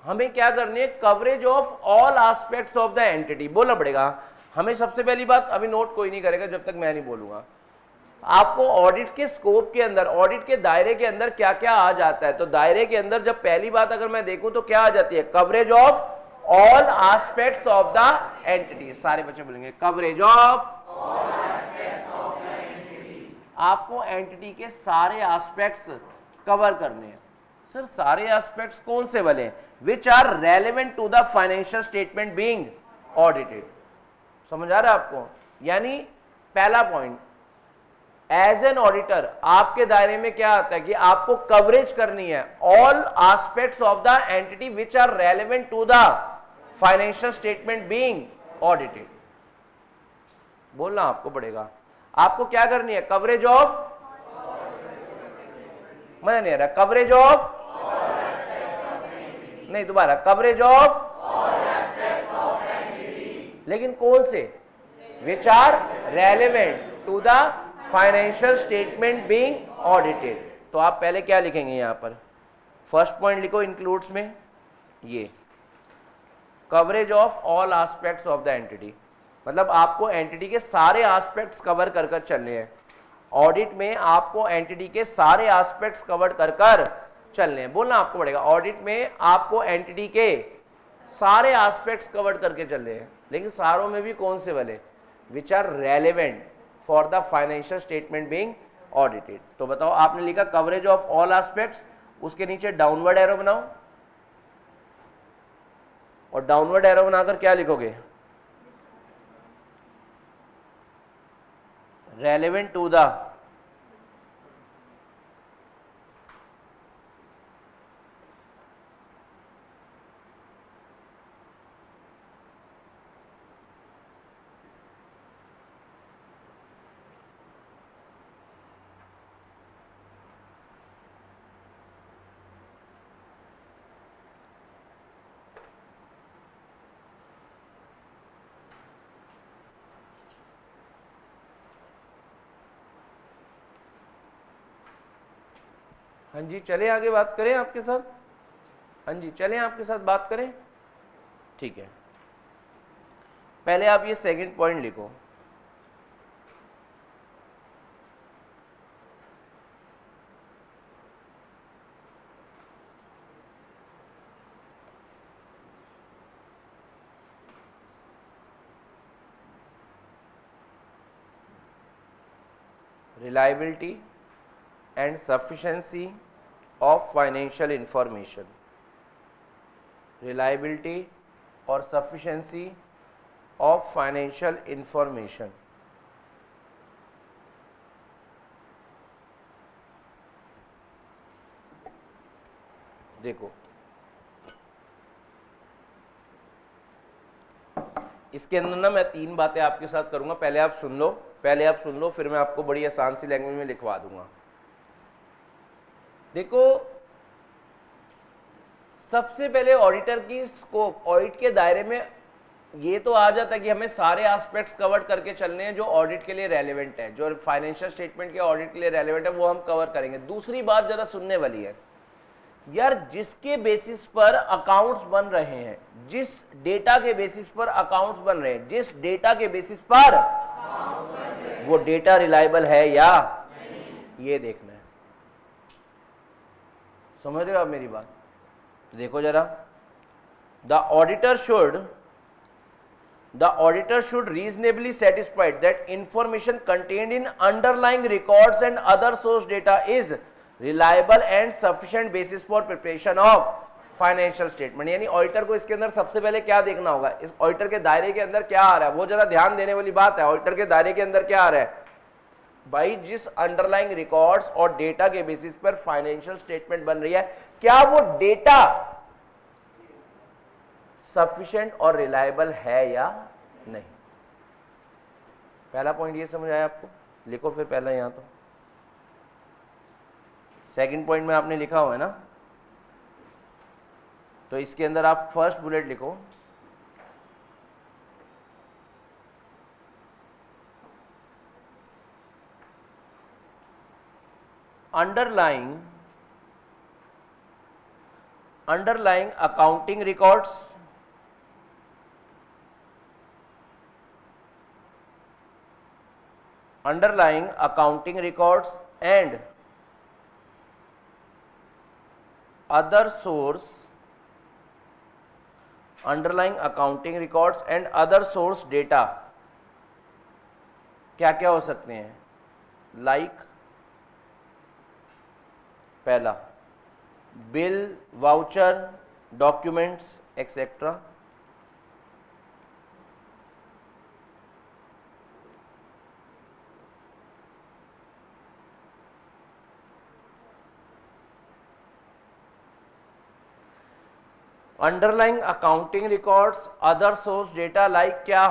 हमें क्या करनी है, coverage of all aspects of the entity. बोलना पड़ेगा हमें सबसे पहली बात, अभी नोट कोई नहीं करेगा जब तक मैं नहीं बोलूंगा। आपको ऑडिट के स्कोप के अंदर, ऑडिट के दायरे के अंदर क्या क्या आ जाता है, तो दायरे के अंदर जब पहली बात अगर मैं देखूं तो क्या आ जाती है, coverage of all aspects of the entity. सारे बच्चे बोलेंगे coverage of all aspects of the entity. आपको एंटिटी के सारे एस्पेक्ट्स कवर करने हैं। सर सारे एस्पेक्ट्स कौन से वाले, which are relevant to the financial statement being audited. समझ आ रहा है आपको? यानी पहला पॉइंट, एज एन ऑडिटर आपके दायरे में क्या आता है कि आपको कवरेज करनी है all aspects of the entity which are relevant to the financial statement being audited. बोलना आपको पड़ेगा, आपको क्या करनी है, कवरेज ऑफ, मजा नहीं आ रहा, कवरेज ऑफ नहीं, दोबारा कवरेज ऑफ, लेकिन कौन से, which are relevant to the financial statement being audited. तो आप पहले क्या लिखेंगे यहां पर, फर्स्ट पॉइंट लिखो इंक्लूड्स में, ये coverage of all aspects of the entity, मतलब आपको एंटिटी के सारे एस्पेक्ट्स कवर कर कर चलने हैं। ऑडिट में आपको एंटिटी के सारे एस्पेक्ट्स कवर कर कर चलने हैं। बोलना आपको पड़ेगा, ऑडिट में आपको एंटिटी के सारे एस्पेक्ट्स कवर करके चलने हैं, लेकिन सारों में भी कौन से वाले, which are relevant for the financial statement being audited. तो बताओ, आपने लिखा कवरेज ऑफ ऑल एस्पेक्ट्स, उसके नीचे डाउनवर्ड एरो बनाओ, और डाउनवर्ड एरो बनाकर क्या लिखोगे, रेलेवेंट टू द हाँ जी चले आगे बात करें आपके साथ, हाँ जी चलें आपके साथ बात करें, ठीक है। पहले आप ये सेकंड पॉइंट लिखो, reliability and sufficiency of financial information, reliability और सफिशिएंसी ऑफ फाइनेंशियल इंफॉर्मेशन। देखो इसके अंदर ना मैं 3 बातें आपके साथ करूंगा, पहले आप सुन लो, फिर मैं आपको बड़ी आसान सी लैंग्वेज में लिखवा दूंगा। देखो सबसे पहले ऑडिटर की स्कोप, ऑडिट के दायरे में ये तो आ जाता है कि हमें सारे एस्पेक्ट्स कवर करके चलने हैं जो ऑडिट के लिए रेलेवेंट है, जो फाइनेंशियल स्टेटमेंट के ऑडिट के लिए रेलेवेंट है वो हम कवर करेंगे। दूसरी बात जरा सुनने वाली है यार, जिसके बेसिस पर अकाउंट्स बन रहे हैं, जिस डेटा के बेसिस पर अकाउंट्स बन रहे हैं, जिस डेटा के बेसिस पर वो डेटा रिलायबल है या नहीं, ये देखना है। समझ रहे हो आप मेरी बात? देखो जरा, the auditor should reasonably satisfied that information contained in underlying records and other source data is reliable and sufficient basis for preparation of financial statement. यानी ऑडिटर को इसके अंदर सबसे पहले क्या देखना होगा, इस ऑडिटर के दायरे के अंदर क्या आ रहा है, वो जरा ध्यान देने वाली बात है। ऑडिटर के दायरे के अंदर क्या आ रहा है भाई, जिस अंडरलाइंग रिकॉर्ड्स और डेटा के बेसिस पर फाइनेंशियल स्टेटमेंट बन रही है, क्या वो डेटा सफिशिएंट और रिलायबल है या नहीं। पहला पॉइंट ये समझ आया आपको? लिखो फिर पहला यहां, तो सेकंड पॉइंट में आपने लिखा हुआ है ना, तो इसके अंदर आप फर्स्ट बुलेट लिखो, underlying accounting records and other source data क्या क्या हो सकते हैं, लाइक पहला bill, voucher, documents etcetera. Underlying accounting records, other source data like क्या,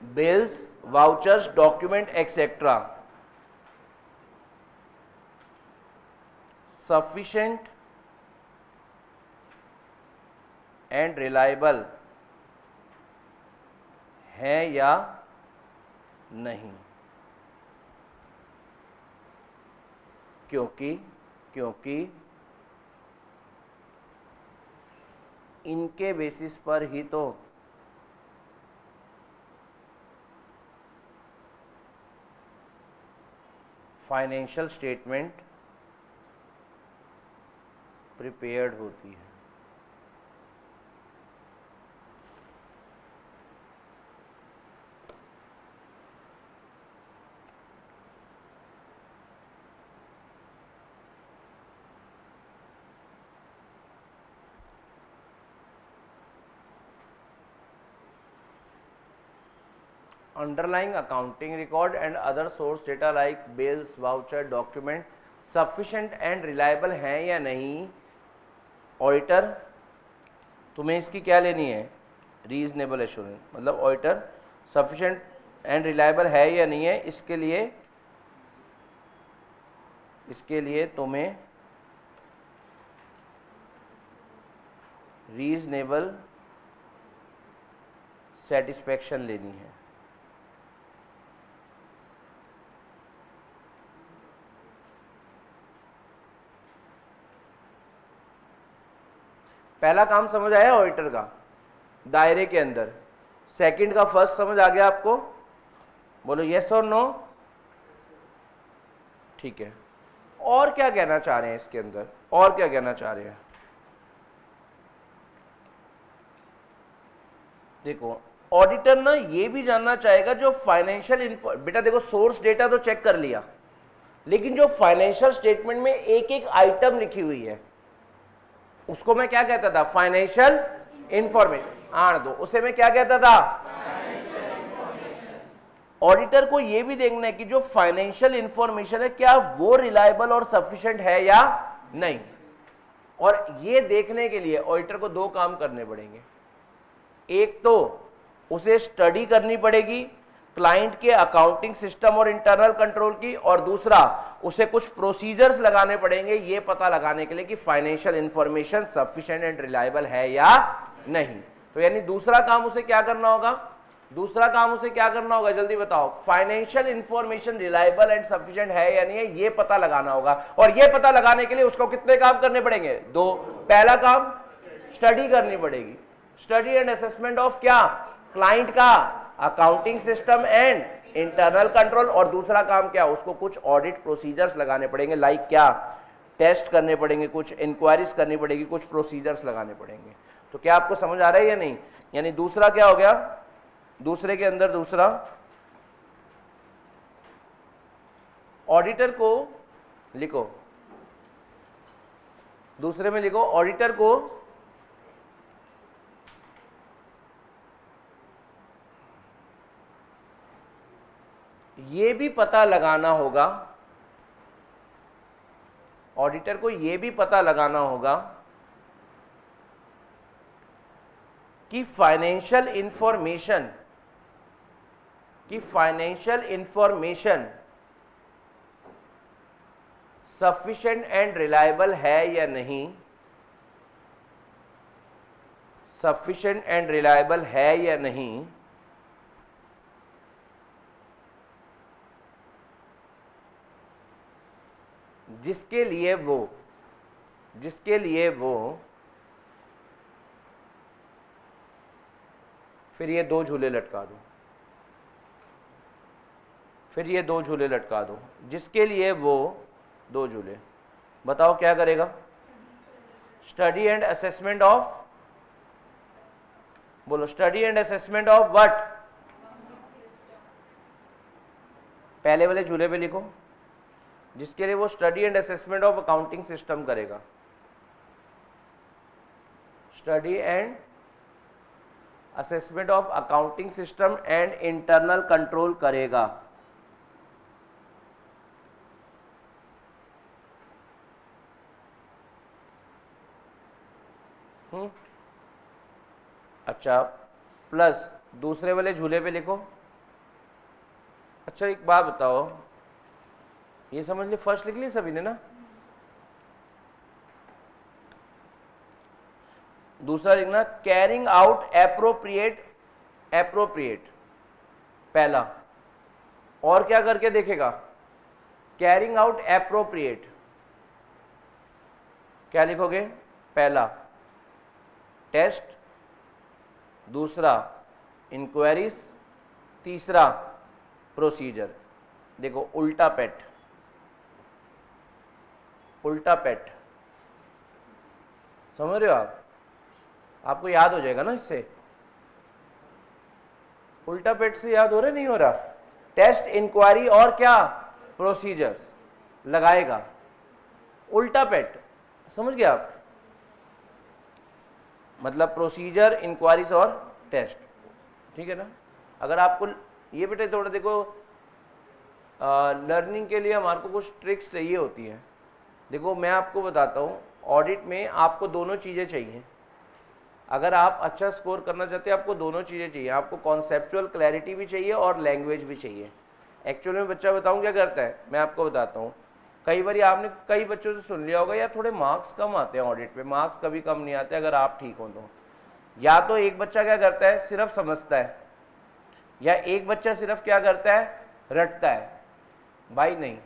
bills, vouchers, document etcetera. Sufficient and reliable है या नहीं, क्योंकि इनके बेसिस पर ही तो फाइनेंशियल स्टेटमेंट प्रिपेयर्ड होती है। Underlying accounting record and other source data like bills, voucher, document sufficient and reliable हैं या नहीं। ऑडिटर तुम्हें इसकी क्या लेनी है, रीजनेबल एश्योरेंस, मतलब ऑडिटर सफिशिएंट एंड रिलायबल है या नहीं है, इसके लिए तुम्हें रीजनेबल सेटिस्फैक्शन लेनी है। पहला काम समझ आया ऑडिटर का दायरे के अंदर, सेकंड का फर्स्ट समझ आ गया आपको? बोलो यस और नो। ठीक है, और क्या कहना चाह रहे हैं इसके अंदर, और क्या कहना चाह रहे हैं? देखो ऑडिटर ना ये भी जानना चाहेगा जो फाइनेंशियल बेटा देखो सोर्स डेटा तो चेक कर लिया, लेकिन जो फाइनेंशियल स्टेटमेंट में एक एक आइटम लिखी हुई है उसको मैं क्या कहता था, फाइनेंशियल इंफॉर्मेशन। आण दो, उसे मैं क्या कहता था। ऑडिटर को यह भी देखना है कि जो फाइनेंशियल इंफॉर्मेशन है क्या वो रिलायबल और सफिशिएंट है या नहीं। और ये देखने के लिए ऑडिटर को दो काम करने पड़ेंगे। एक तो उसे स्टडी करनी पड़ेगी क्लाइंट के अकाउंटिंग सिस्टम और इंटरनल कंट्रोल की, और दूसरा उसे कुछ प्रोसीजर्स लगाने पड़ेंगे ये पता लगाने के लिए कि financial information sufficient and reliable है या नहीं। तो यानी दूसरा काम उसे क्या करना होगा, दूसरा काम उसे क्या करना होगा, जल्दी बताओ। Financial information reliable and sufficient है या नहीं है ये पता लगाना होगा। और ये पता लगाने के लिए उसको कितने काम करने पड़ेंगे, दो। पहला काम स्टडी करनी पड़ेगी, स्टडी एंड असेसमेंट ऑफ क्या, क्लाइंट का accounting system and internal control. और दूसरा काम क्या, उसको कुछ ऑडिट प्रोसीजर्स लगाने पड़ेंगे, लाइक क्या, टेस्ट करने पड़ेंगे, कुछ इंक्वायरीज करनी पड़ेगी, कुछ प्रोसीजर्स लगाने पड़ेंगे। तो क्या आपको समझ आ रहा है या नहीं। यानी दूसरा क्या हो गया, दूसरे के अंदर दूसरा ऑडिटर को लिखो, दूसरे में लिखो ऑडिटर को ये भी पता लगाना होगा, ऑडिटर को ये भी पता लगाना होगा कि financial information sufficient and reliable है या नहीं, सफिशिएंट एंड रिलायबल है या नहीं। जिसके लिए वो फिर ये दो झूले लटका दो, फिर ये दो झूले लटका दो, जिसके लिए वो दो झूले। बताओ क्या करेगा, स्टडी एंड असेसमेंट ऑफ, बोलो study and assessment of what. पहले वाले झूले पे लिखो, जिसके लिए वो study and assessment of accounting system करेगा, study and assessment of accounting system and internal control करेगा। अच्छा, प्लस दूसरे वाले झूले पे लिखो। अच्छा एक बात बताओ, ये समझ ली, फर्स्ट लिख ली सभी ने ना। दूसरा लिखना कैरिंग आउट एप्रोप्रिएट पहला, और क्या करके देखेगा, कैरिंग आउट एप्रोप्रिएट। क्या लिखोगे, पहला टेस्ट, दूसरा इंक्वायरीज, तीसरा प्रोसीजर। देखो उल्टा पेट, उल्टा पेट, समझ रहे हो आप, आपको याद हो जाएगा ना इससे। उल्टा पेट से याद हो रहा है, नहीं हो रहा। टेस्ट, इंक्वायरी और क्या, प्रोसीजर्स लगाएगा। उल्टा पेट, समझ गए आप, मतलब प्रोसीजर, इंक्वायरीज और टेस्ट, ठीक है ना। अगर आपको ये बेटे थोड़ा देखो, लर्निंग के लिए हमारे को कुछ ट्रिक्स चाहिए होती है। देखो मैं आपको बताता हूँ, ऑडिट में आपको दोनों चीज़ें चाहिए। अगर आप अच्छा स्कोर करना चाहते हैं आपको दोनों चीज़ें चाहिए, आपको कॉन्सेप्चुअल क्लैरिटी भी चाहिए और लैंग्वेज भी चाहिए। एक्चुअली में बच्चा बताऊँ क्या करता है, मैं आपको बताता हूँ। कई बार आपने कई बच्चों से सुन लिया होगा यार थोड़े मार्क्स कम आते हैं ऑडिट पे, मार्क्स कभी कम नहीं आते अगर आप ठीक हो तो। या तो एक बच्चा क्या करता है, सिर्फ समझता है, या एक बच्चा सिर्फ क्या करता है, रटता है। भाई नहीं,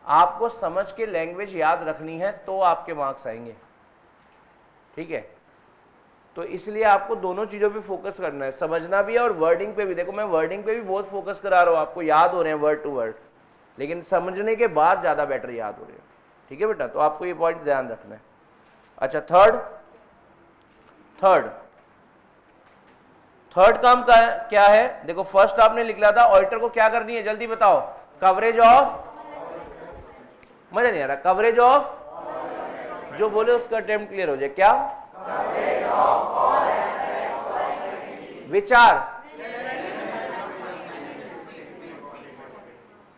आपको समझ के लैंग्वेज याद रखनी है तो आपके मार्क्स आएंगे, ठीक है। तो इसलिए आपको दोनों चीज़ों पे फोकस करना है, समझना भी है और वर्डिंग पे भी। देखो मैं वर्डिंग पे भी बहुत फोकस करा रहा हूँ, आपको याद हो रहे हैं वर्ड टू वर्ड, लेकिन समझने के बाद ज़्यादा बेटर याद हो रहे हैं, ठीक है बेटा। तो आपको ये पॉइंट ध्यान रखना है। अच्छा थर्ड काम का क्या है, देखो फर्स्ट आपने लिख लिया था, ऑडिटर को क्या करनी है, जल्दी बताओ, कवरेज ऑफ मजा नहीं आ रहा। कवरेज ऑफ, जो बोले उसका अटेम्प्ट क्लियर हो जाए। क्या? विचार,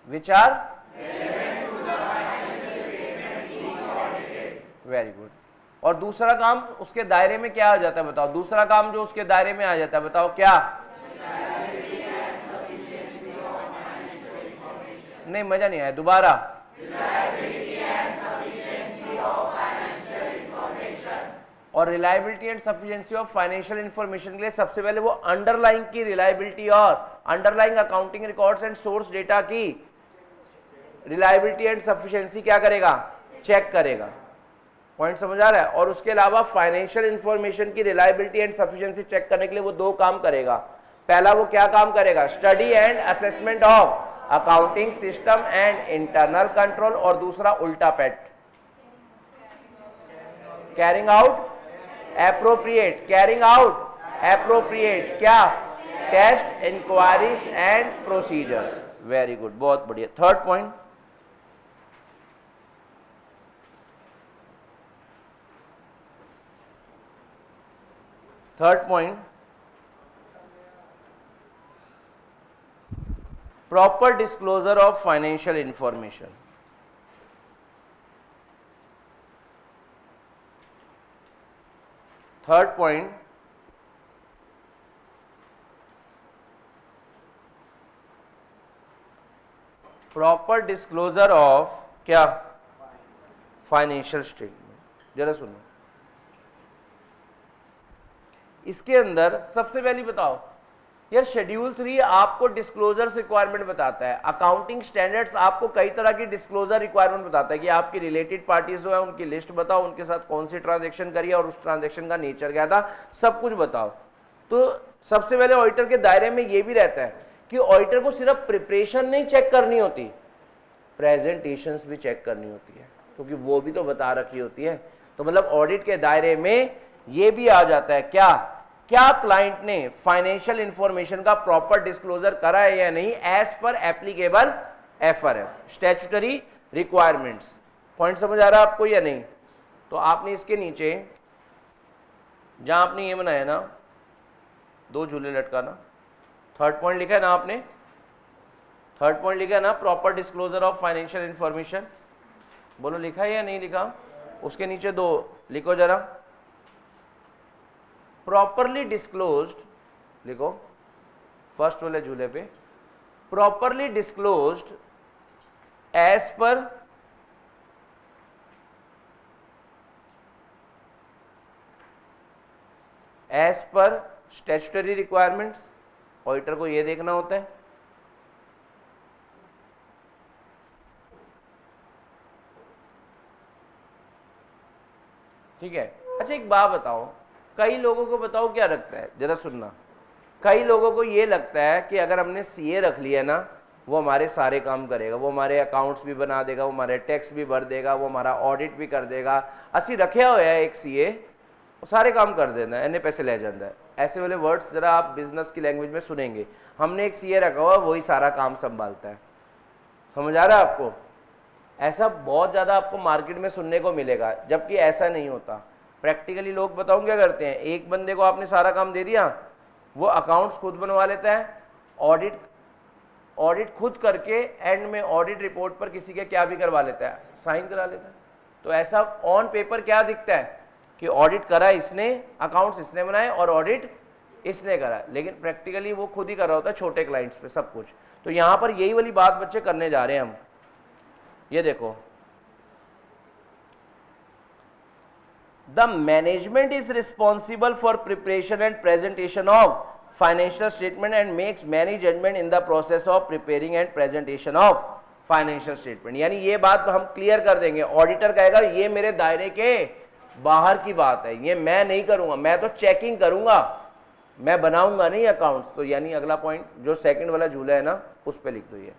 विचार, वेरी गुड। और दूसरा काम उसके दायरे में क्या आ जाता है बताओ? दूसरा काम जो उसके दायरे में आ जाता है बताओ क्या? नहीं, मजा नहीं आया, दोबारा। और reliability and sufficiency of financial information के लिए सबसे पहले वो अंडरलाइंग की रिलायबिलिटी और underlying accounting records and source data की रिलायबिलिटी एंड सफिशिएंसी क्या करेगा? चेक करेगा। पॉइंट समझ आ रहा है? और उसके अलावा फाइनेंशियल इंफॉर्मेशन की रिलायबिलिटी एंड सफिशिएंसी चेक करने के लिए वो दो काम करेगा। पहला वो क्या काम करेगा? Study and assessment of accounting system and internal control. और दूसरा उल्टा पैट, carrying out appropriate, carrying out appropriate क्या? Test, inquiries and procedures. Very good, बहुत बढ़िया। Third point, third point, proper disclosure of financial information. Third point, proper disclosure of क्या? Financial statement. जरा सुनो, इसके अंदर सबसे पहले बताओ यार, शेड्यूल 3 आपको डिस्क्लोजर रिक्वायरमेंट बताता है। अकाउंटिंग स्टैंडर्ड्स आपको कई तरह की डिस्क्लोजर रिक्वायरमेंट बताता है कि आपकी रिलेटेड पार्टीज जो है उनकी लिस्ट बताओ, उनके साथ कौन सी ट्रांजैक्शन करी और उस ट्रांजैक्शन का नेचर क्या था, सब कुछ बताओ। तो सबसे पहले ऑडिटर के दायरे में ये भी रहता है कि ऑडिटर को सिर्फ प्रिपरेशन नहीं चेक करनी होती, प्रेजेंटेशंस भी चेक करनी होती है, क्योंकि वो भी तो बता रखी होती है। तो मतलब ऑडिट के दायरे में ये भी आ जाता है क्या? क्या क्लाइंट ने फाइनेंशियल इंफॉर्मेशन का प्रॉपर डिस्क्लोजर करा है या नहीं, as per applicable FRF statutory requirements. Point समझ आ रहा है आपको या नहीं? तो आपने इसके नीचे जहां आपने ये बनाया ना, दो झूले लटकाना, थर्ड पॉइंट लिखा है ना आपने, थर्ड पॉइंट लिखा है ना, proper disclosure of financial information. बोलो लिखा है या नहीं लिखा? उसके नीचे दो लिखो जरा, प्रॉपरली डिस्क्लोज्ड लिखो, फर्स्ट वाले झूले पे, properly disclosed as per statutory requirements. Auditor को ये देखना होता है। ठीक है। अच्छा एक बात बताओ, कई लोगों को बताओ क्या लगता है, जरा सुनना, कई लोगों को ये लगता है कि अगर हमने सीए रख लिया ना, वो हमारे सारे काम करेगा, वो हमारे अकाउंट्स भी बना देगा, वो हमारे टैक्स भी भर देगा, वो हमारा ऑडिट भी कर देगा। असी रखे हुए है एक सीए, वो सारे काम कर देना है, इन्हें पैसे ले जाता है। ऐसे वाले वर्ड्स जरा आप बिजनेस की लैंग्वेज में सुनेंगे, हमने एक सीए रखा हुआ, वही सारा काम संभालता है। समझ आ रहा है आपको? ऐसा बहुत ज़्यादा आपको मार्केट में सुनने को मिलेगा, जबकि ऐसा नहीं होता। प्रैक्टिकली लोग बताऊं क्या करते हैं, एक बंदे को आपने सारा काम दे दिया, वो अकाउंट्स खुद बनवा लेता है, ऑडिट खुद करके एंड में ऑडिट रिपोर्ट पर किसी के क्या भी करवा लेता है, साइन करा लेता है। तो ऐसा ऑन पेपर क्या दिखता है कि ऑडिट करा इसने, अकाउंट्स इसने बनाए और ऑडिट इसने करा, लेकिन प्रैक्टिकली वो खुद ही कर रहा होता है छोटे क्लाइंट्स पे सब कुछ। तो यहाँ पर यही वाली बात बच्चे करने जा रहे हैं हम। ये देखो, the management is responsible for preparation and presentation of financial statement and makes many judgment in the process of preparing and presentation of financial statement. यानी ये बात हम क्लियर कर देंगे, ऑडिटर कहेगा ये मेरे दायरे के बाहर की बात है, ये मैं नहीं करूंगा, मैं तो चेकिंग करूंगा, मैं बनाऊंगा नहीं अकाउंट्स। तो यानी अगला पॉइंट जो सेकंड वाला झूला है ना, उस पे लिख दो, ये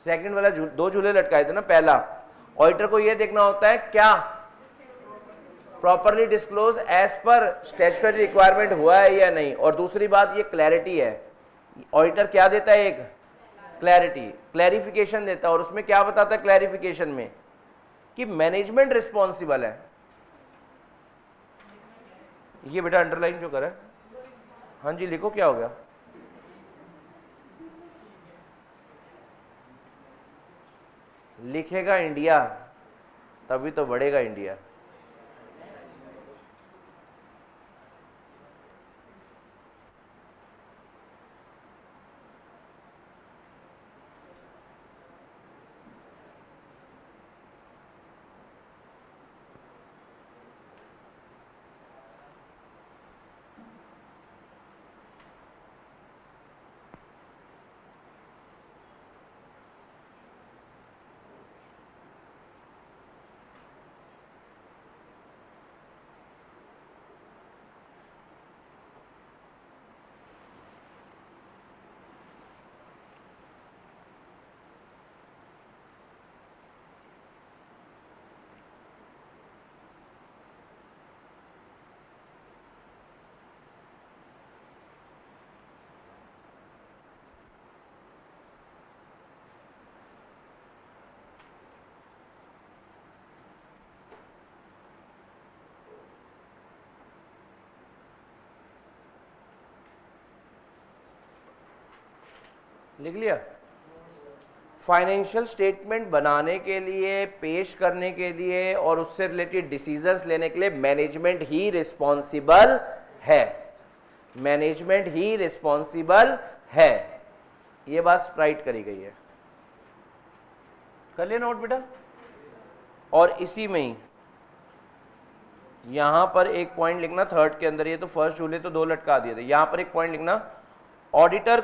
सेकंड वाला दो झूले लटकाए थे ना। पहला, ऑडिटर को यह देखना होता है क्या properly disclose as per statutory requirement हुआ है या नहीं। और दूसरी बात, ये क्लैरिटी है, ऑडिटर क्या देता है, एक क्लैरिटी, क्लैरिफिकेशन देता है। और उसमें क्या बताता है क्लैरिफिकेशन में कि मैनेजमेंट रिस्पॉन्सिबल है। ये बेटा अंडरलाइन जो करा है, हाँ जी लिखो क्या हो गया। लिखेगा इंडिया तभी तो बढ़ेगा इंडिया। लिख लिया। फाइनेंशियल स्टेटमेंट बनाने के लिए, पेश करने के लिए और उससे रिलेटेड डिसीजंस लेने के लिए मैनेजमेंट ही रिस्पॉन्सिबल है। मैनेजमेंट ही रिस्पॉन्सिबल है। ये बात स्प्राइट करी गई है, कर लिया नोट बेटा। और इसी में ही यहां पर एक पॉइंट लिखना थर्ड के अंदर, ये तो फर्स्ट जुले तो 2 लटका दिए थे, यहां पर एक पॉइंट लिखना, ऑडिटर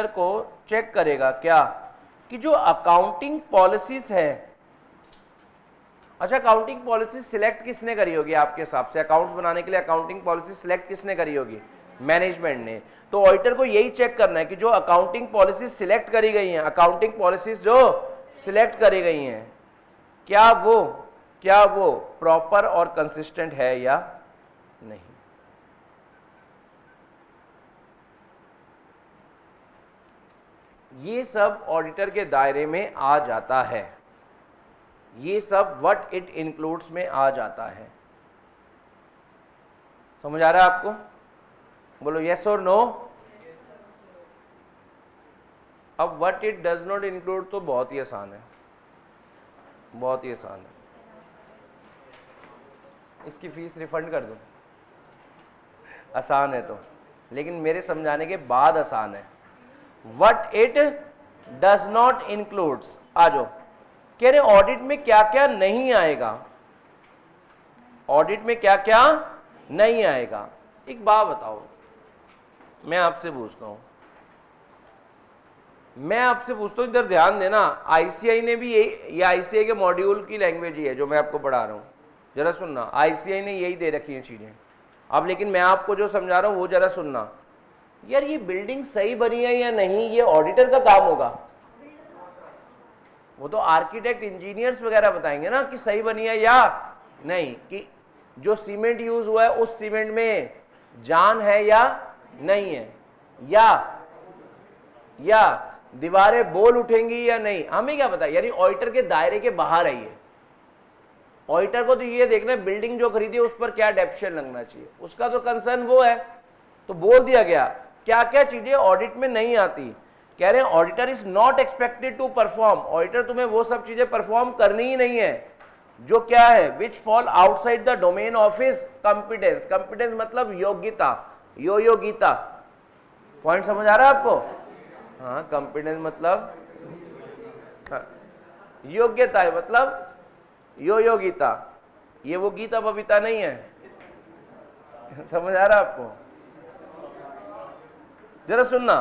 को चेक करेगा क्या कि जो अकाउंटिंग पॉलिसीज है। अच्छा, अकाउंटिंग पॉलिसी सिलेक्ट किसने करी होगी आपके हिसाब से? अकाउंट्स बनाने के लिए अकाउंटिंग पॉलिसी सिलेक्ट किसने करी होगी? मैनेजमेंट ने। तो ऑडिटर को यही चेक करना है कि जो अकाउंटिंग पॉलिसी सिलेक्ट करी गई हैं, अकाउंटिंग पॉलिसीज जो सिलेक्ट करी गई हैं, क्या वो प्रॉपर और कंसिस्टेंट है या नहीं। ये सब ऑडिटर के दायरे में आ जाता है, ये सब व्हाट इट इंक्लूड्स में आ जाता है। समझ आ रहा है आपको? बोलो यस और नो। अब what it does not include तो बहुत ही आसान है, बहुत ही आसान है। इसकी फीस रिफंड कर दो, आसान है तो, लेकिन मेरे समझाने के बाद आसान है। What it does not includes, आ जाओ। कह रहे ऑडिट में क्या क्या नहीं आएगा, ऑडिट में क्या क्या नहीं आएगा। एक बात बताओ, मैं आपसे पूछता हूं, इधर ध्यान देना। आईसीआई ने भी ये आईसीआई के मॉड्यूल की लैंग्वेज ही है जो मैं आपको पढ़ा रहा हूं, जरा सुनना। आईसीआई ने यही दे रखी है चीजें अब, लेकिन मैं आपको जो समझा रहा हूं वो जरा सुनना। यार ये बिल्डिंग सही बनी है या नहीं, ये ऑडिटर का काम होगा। वो तो आर्किटेक्ट इंजीनियर्स वगैरह बताएंगे ना कि सही बनी है या नहीं, कि जो सीमेंट यूज हुआ है उस सीमेंट में जान है या नहीं है, या दीवारें बोल उठेंगी या नहीं, हमें क्या पता। यानी ऑडिटर के दायरे के बाहर है ये। ऑडिटर को तो ये देखना है बिल्डिंग जो खरीदी है उस पर क्या डेप्शन लगना चाहिए, उसका तो कंसर्न वो है। तो बोल दिया गया क्या क्या चीजें ऑडिट में नहीं आती। कह रहे हैं auditor is not expected to perform, auditor तुम्हें वो सब चीजें परफॉर्म करनी ही नहीं है जो क्या है, विच fall outside the domain of his competence. Competence मतलब योग्यता, योग्यता। पॉइंट समझ आ रहा है आपको? हाँ, कंपिटेंस मतलब योग्यता है, मतलब योग्यता। ये वो गीता बबीता नहीं है। समझ आ रहा है आपको? जरा सुनना,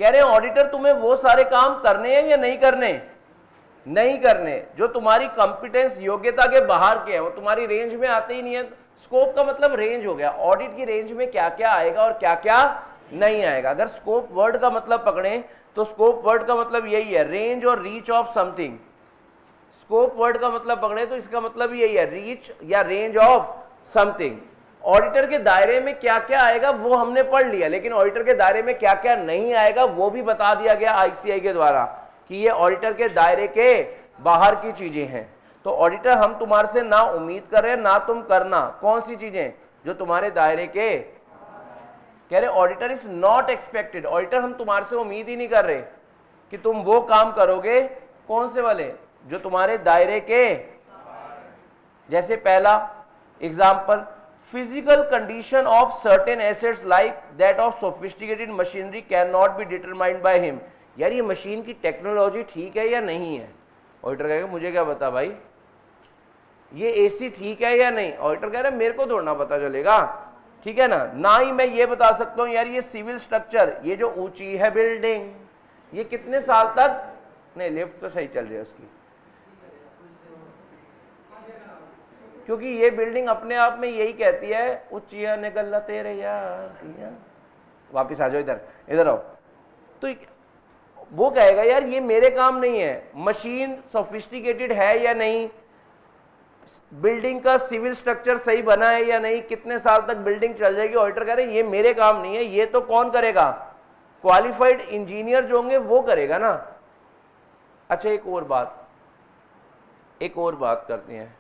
कह रहे हैं ऑडिटर तुम्हें वो सारे काम करने हैं या नहीं करने, नहीं करने जो तुम्हारी कंपिटेंस योग्यता के बाहर के हैं, वो तुम्हारी रेंज में आते ही नहीं है। स्कोप का मतलब रेंज हो गया, ऑडिट की रेंज में क्या क्या आएगा और क्या क्या नहीं आएगा। अगर स्कोप वर्ड का मतलब पकड़े तो स्कोप वर्ड का मतलब यही है, रेंज और reach of something. Scope word का मतलब पकड़े तो इसका मतलब यही है, रीच या रेंज ऑफ समथिंग। ऑडिटर के दायरे में क्या क्या आएगा वो हमने पढ़ लिया, लेकिन ऑडिटर के दायरे में क्या क्या नहीं आएगा वो भी बता दिया गया आईसीआई के द्वारा कि ये ऑडिटर के दायरे के बाहर की चीजें हैं। तो ऑडिटर हम तुम्हारे से ना उम्मीद कर रहे हैं ना तुम करना, कौन सी चीजें जो तुम्हारे दायरे के, कह रहे auditor is not expected, auditor हम तुम्हारे से उम्मीद ही नहीं कर रहे कि तुम वो काम करोगे, कौन से वाले, जो तुम्हारे दायरे के, जैसे पहला example, physical condition of certain assets like that of sophisticated machinery can not be determined by him. यार ये मशीन की टेक्नोलॉजी ठीक है या नहीं है? ऑडिटर कहेगा मुझे क्या पता भाई, ये एसी ठीक है या नहीं? ऑडिटर कह रहा है मेरे को थोड़ा पता चलेगा, ठीक है ना ही मैं ये बता सकता हूं यार ये सिविल स्ट्रक्चर, ये जो ऊंची है बिल्डिंग, ये कितने साल तक, नहीं लिफ्ट तो सही चल रही है उसकी, क्योंकि ये बिल्डिंग अपने आप में यही कहती है ऊंचिया निकल तेरे यार, वापिस आ जाओ इधर, इधर आओ। तो वो कहेगा यार ये मेरे काम नहीं है, मशीन सोफिस्टिकेटेड है या नहीं, बिल्डिंग का सिविल स्ट्रक्चर सही बना है या नहीं, कितने साल तक बिल्डिंग चल जाएगी। ऑडिटर कह रहे हैं ये मेरे काम नहीं है, ये तो कौन करेगा, क्वालिफाइड इंजीनियर जो होंगे वो करेगा ना। अच्छा एक और बात करते हैं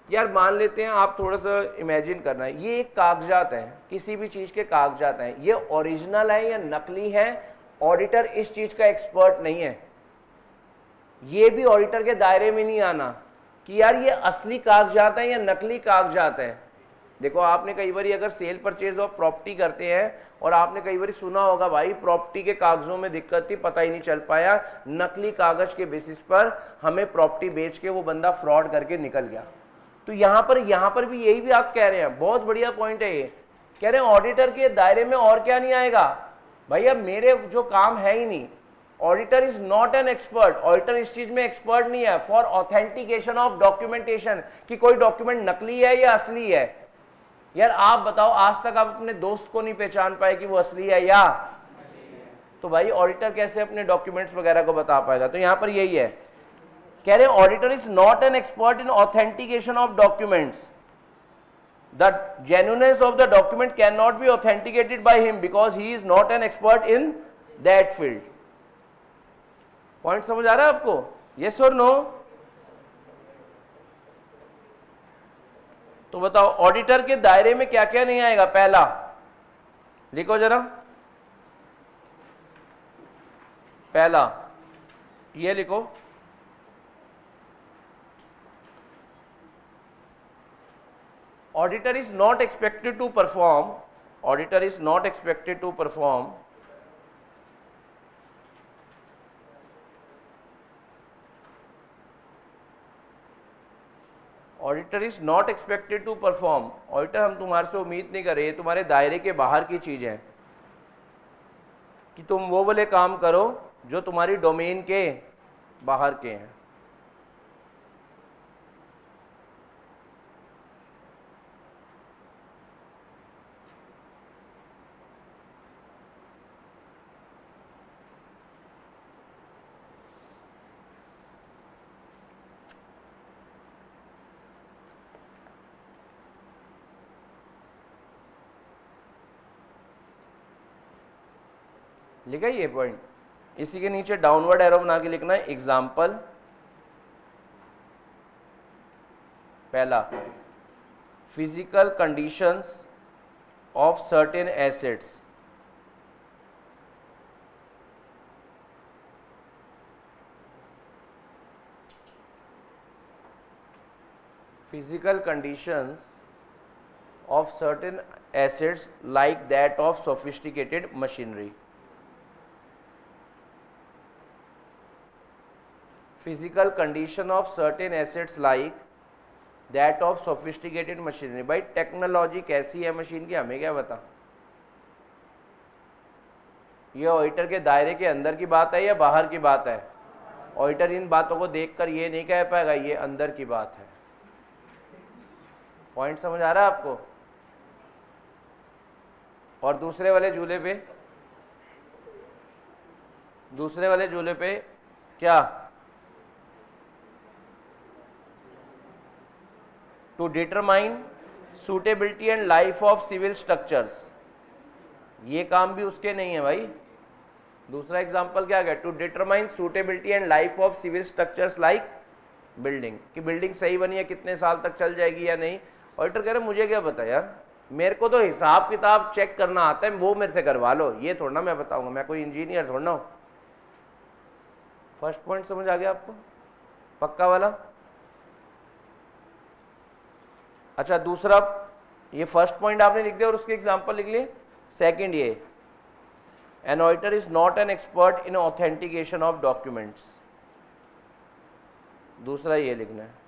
यार, मान लेते हैं आप थोड़ा सा इमेजिन करना है, ये एक कागजात है, किसी भी चीज के कागजात हैं, ये ओरिजिनल है या नकली है, ऑडिटर इस चीज का एक्सपर्ट नहीं है, ये भी ऑडिटर के दायरे में नहीं आना कि यार ये असली कागजात है या नकली कागजात है। देखो आपने कई बार अगर सेल परचेज ऑफ प्रॉपर्टी करते हैं और आपने कई बार सुना होगा भाई प्रॉपर्टी के कागजों में दिक्कत थी, पता ही नहीं चल पाया, नकली कागज के बेसिस पर हमें प्रॉपर्टी बेच के वो बंदा फ्रॉड करके निकल गया। तो यहां पर भी यही भी आप कह रहे हैं, बहुत बढ़िया पॉइंट है ये, कह रहे हैं ऑडिटर के दायरे में और क्या नहीं आएगा भाई, अब मेरे जो काम है ही नहीं, auditor is not an expert, auditor इस चीज में एक्सपर्ट नहीं है फॉर ऑथेंटिकेशन ऑफ डॉक्यूमेंटेशन, कि कोई डॉक्यूमेंट नकली है या असली है। यार आप बताओ आज तक आप अपने दोस्त को नहीं पहचान पाए कि वो असली है या, तो भाई ऑडिटर कैसे अपने डॉक्यूमेंट्स वगैरह को बता पाएगा। तो यहां पर यही है, कह रहे auditor is not an expert in authentication of documents, the genuineness of the document can not be authenticated by him because he is not an expert in that field. Point समझ आ रहा है आपको, यस और no? तो बताओ auditor के दायरे में क्या क्या नहीं आएगा। पहला लिखो जरा, पहला ये लिखो, auditor is not expected to perform, auditor is not expected to perform auditor is not expected to perform, auditor हम तुम्हारे से उम्मीद नहीं कर रहे, ये तुम्हारे दायरे के बाहर की चीज है कि तुम वो वाले काम करो जो तुम्हारी डोमेन के बाहर के हैं। लिखा ये पॉइंट, इसी के नीचे डाउनवर्ड एरो बना के लिखना है एग्जाम्पल। पहला physical conditions of certain assets, physical conditions of certain assets like that of sophisticated machinery, physical condition of certain assets like that of sophisticated machinery। भाई टेक्नोलॉजी कैसी है मशीन की हमें क्या पता, ये ऑडिटर के दायरे के अंदर की बात है या बाहर की बात है। ऑडिटर इन बातों को देखकर ये नहीं कह पाएगा ये अंदर की बात है। पॉइंट समझ आ रहा है आपको? और दूसरे वाले झूले पे क्या, to determine suitability and life of civil structures, ये काम भी उसके नहीं है भाई। दूसरा एग्जांपल क्या गया, to determine suitability and life of civil structures like building, कि बिल्डिंग सही बनी है, कितने साल तक चल जाएगी या नहीं। ऑडिटर कह रहे मुझे क्या पता यार, मेरे को तो हिसाब किताब चेक करना आता है, वो मेरे से करवा लो, ये थोड़ा ना मैं बताऊंगा, मैं कोई इंजीनियर थोड़ा ना हूं। फर्स्ट पॉइंट समझ आ गया आपको, पक्का वाला। अच्छा दूसरा, ये फर्स्ट पॉइंट आपने लिख दिया और उसके एग्जांपल लिख लिए। सेकंड ये, an auditor is not an expert in authentication of documents, दूसरा ये लिखना है।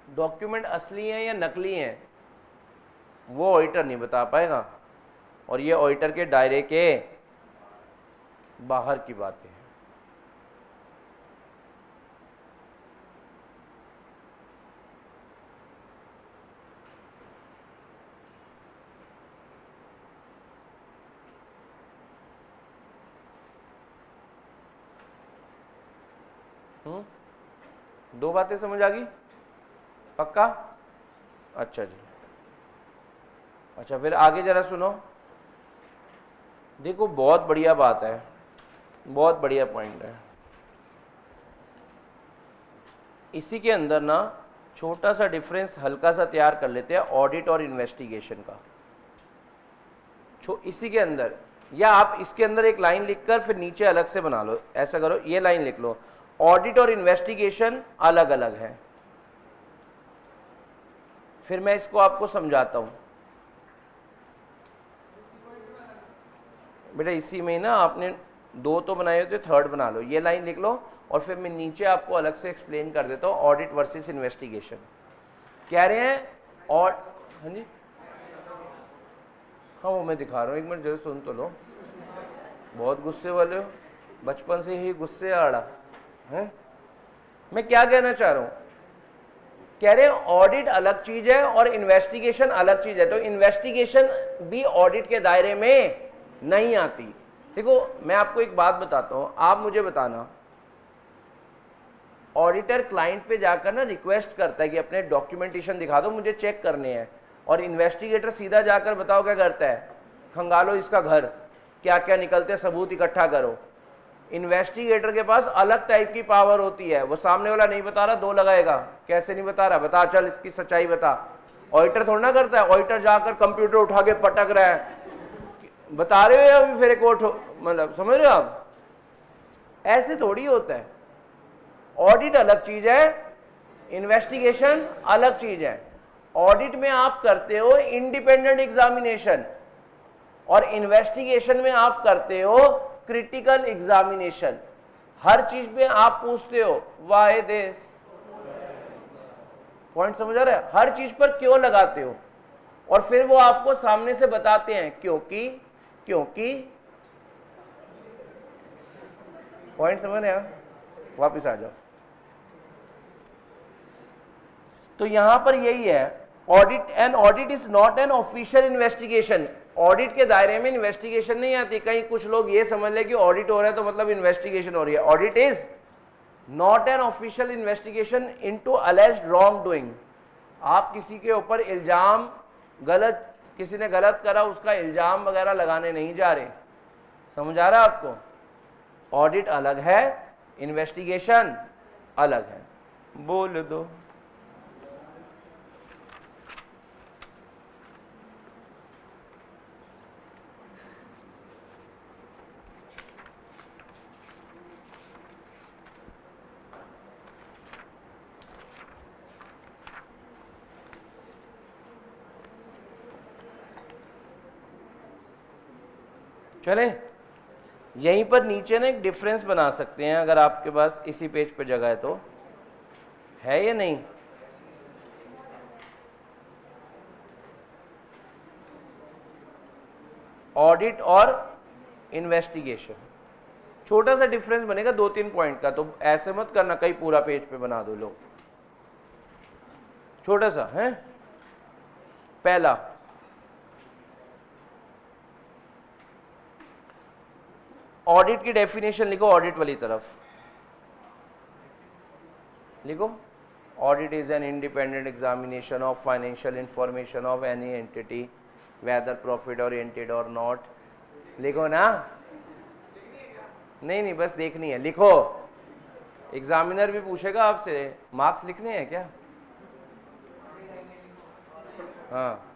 डॉक्यूमेंट असली हैं या नकली हैं वो ऑडिटर नहीं बता पाएगा, और ये ऑडिटर के दायरे के बाहर की बातें हैं। दो बातें समझ आ गई, पक्का। अच्छा जी, अच्छा फिर आगे जरा सुनो, देखो बहुत बढ़िया बात है, बहुत बढ़िया पॉइंट है। इसी के अंदर ना छोटा सा डिफरेंस हल्का सा तैयार कर लेते हैं ऑडिट और इन्वेस्टिगेशन का। इसी के अंदर, या आप इसके अंदर एक लाइन लिखकर फिर नीचे अलग से बना लो, ऐसा करो, ये लाइन लिख लो, ऑडिट और इन्वेस्टिगेशन अलग अलग है। फिर मैं इसको आपको समझाता हूं बेटा, इसी में ना आपने दो तो बनाए होते, थर्ड बना लो, ये लाइन लिख लो और फिर मैं नीचे आपको अलग से एक्सप्लेन कर देता हूं ऑडिट वर्सेस इन्वेस्टिगेशन। कह रहे हैं और, हाँ जी, हाँ वो मैं दिखा रहा हूं, एक मिनट जरा सुन तो लो, बहुत गुस्से वाले हो, बचपन से ही गुस्से आड़ा है। मैं क्या कहना चाह रहा हूं, कह रहे हैं ऑडिट अलग चीज है और इन्वेस्टिगेशन अलग चीज है, तो इन्वेस्टिगेशन भी ऑडिट के दायरे में नहीं आती। देखो मैं आपको एक बात बताता हूं, आप मुझे बताना, ऑडिटर क्लाइंट पे जाकर ना रिक्वेस्ट करता है कि अपने डॉक्यूमेंटेशन दिखा दो, मुझे चेक करने हैं, और इन्वेस्टिगेटर सीधा जाकर बताओ क्या करता है, खंगालो इसका घर, क्या क्या निकलते सबूत इकट्ठा करो। इन्वेस्टिगेटर के पास अलग टाइप की पावर होती है, वो सामने वाला नहीं बता रहा दो लगाएगा, कैसे नहीं बता रहा, बता चल इसकी सच्चाई बता। ऑडिटर थोड़ा ना करता है, ऑडिटर जाकर कंप्यूटर उठा के पटक रहा है, बता रहे हो अभी फिर एक और, मतलब समझ रहे हो आप, ऐसे थोड़ी होता है। ऑडिट अलग चीज है, इन्वेस्टिगेशन अलग चीज है। ऑडिट में आप करते हो इंडिपेंडेंट एग्जामिनेशन और इन्वेस्टिगेशन में आप करते हो क्रिटिकल एग्जामिनेशन। हर चीज में आप पूछते हो वाई दिस, पॉइंट समझ आ रहा है, हर चीज पर क्यों लगाते हो, और फिर वो आपको सामने से बताते हैं क्योंकि, क्योंकि, पॉइंट समझ रहे हैं, वापिस आ जाओ। तो यहां पर यही है, audit and audit is not an official investigation. Audit के दायरे में इन्वेस्टिगेशन नहीं आती। कहीं कुछ लोग ये समझ ले कि ऑडिट हो रहा है तो मतलब इन्वेस्टिगेशन हो रही है। Audit is not an official investigation into alleged wrong doing. आप किसी के ऊपर इल्जाम, गलत, किसी ने गलत करा उसका इल्जाम वगैरह लगाने नहीं जा रहे। समझ आ रहा है आपको? ऑडिट अलग है, इन्वेस्टिगेशन अलग है। बोल दो। चले, यहीं पर नीचे ना एक डिफरेंस बना सकते हैं, अगर आपके पास इसी पेज पे जगह है तो, है या नहीं? ऑडिट और इन्वेस्टिगेशन, छोटा सा डिफरेंस बनेगा 2-3 पॉइंट का, तो ऐसे मत करना कहीं पूरा पेज पे बना दो लोग, छोटा सा है। पहला, ऑडिट की डेफिनेशन लिखो, ऑडिट वाली तरफ लिखो, Audit is an independent examination of financial information of any entity, whether profit oriented or not. लिखो ना, नहीं बस देखनी है, लिखो। एग्जामिनर भी पूछेगा आपसे, मार्क्स लिखने हैं क्या? हाँ,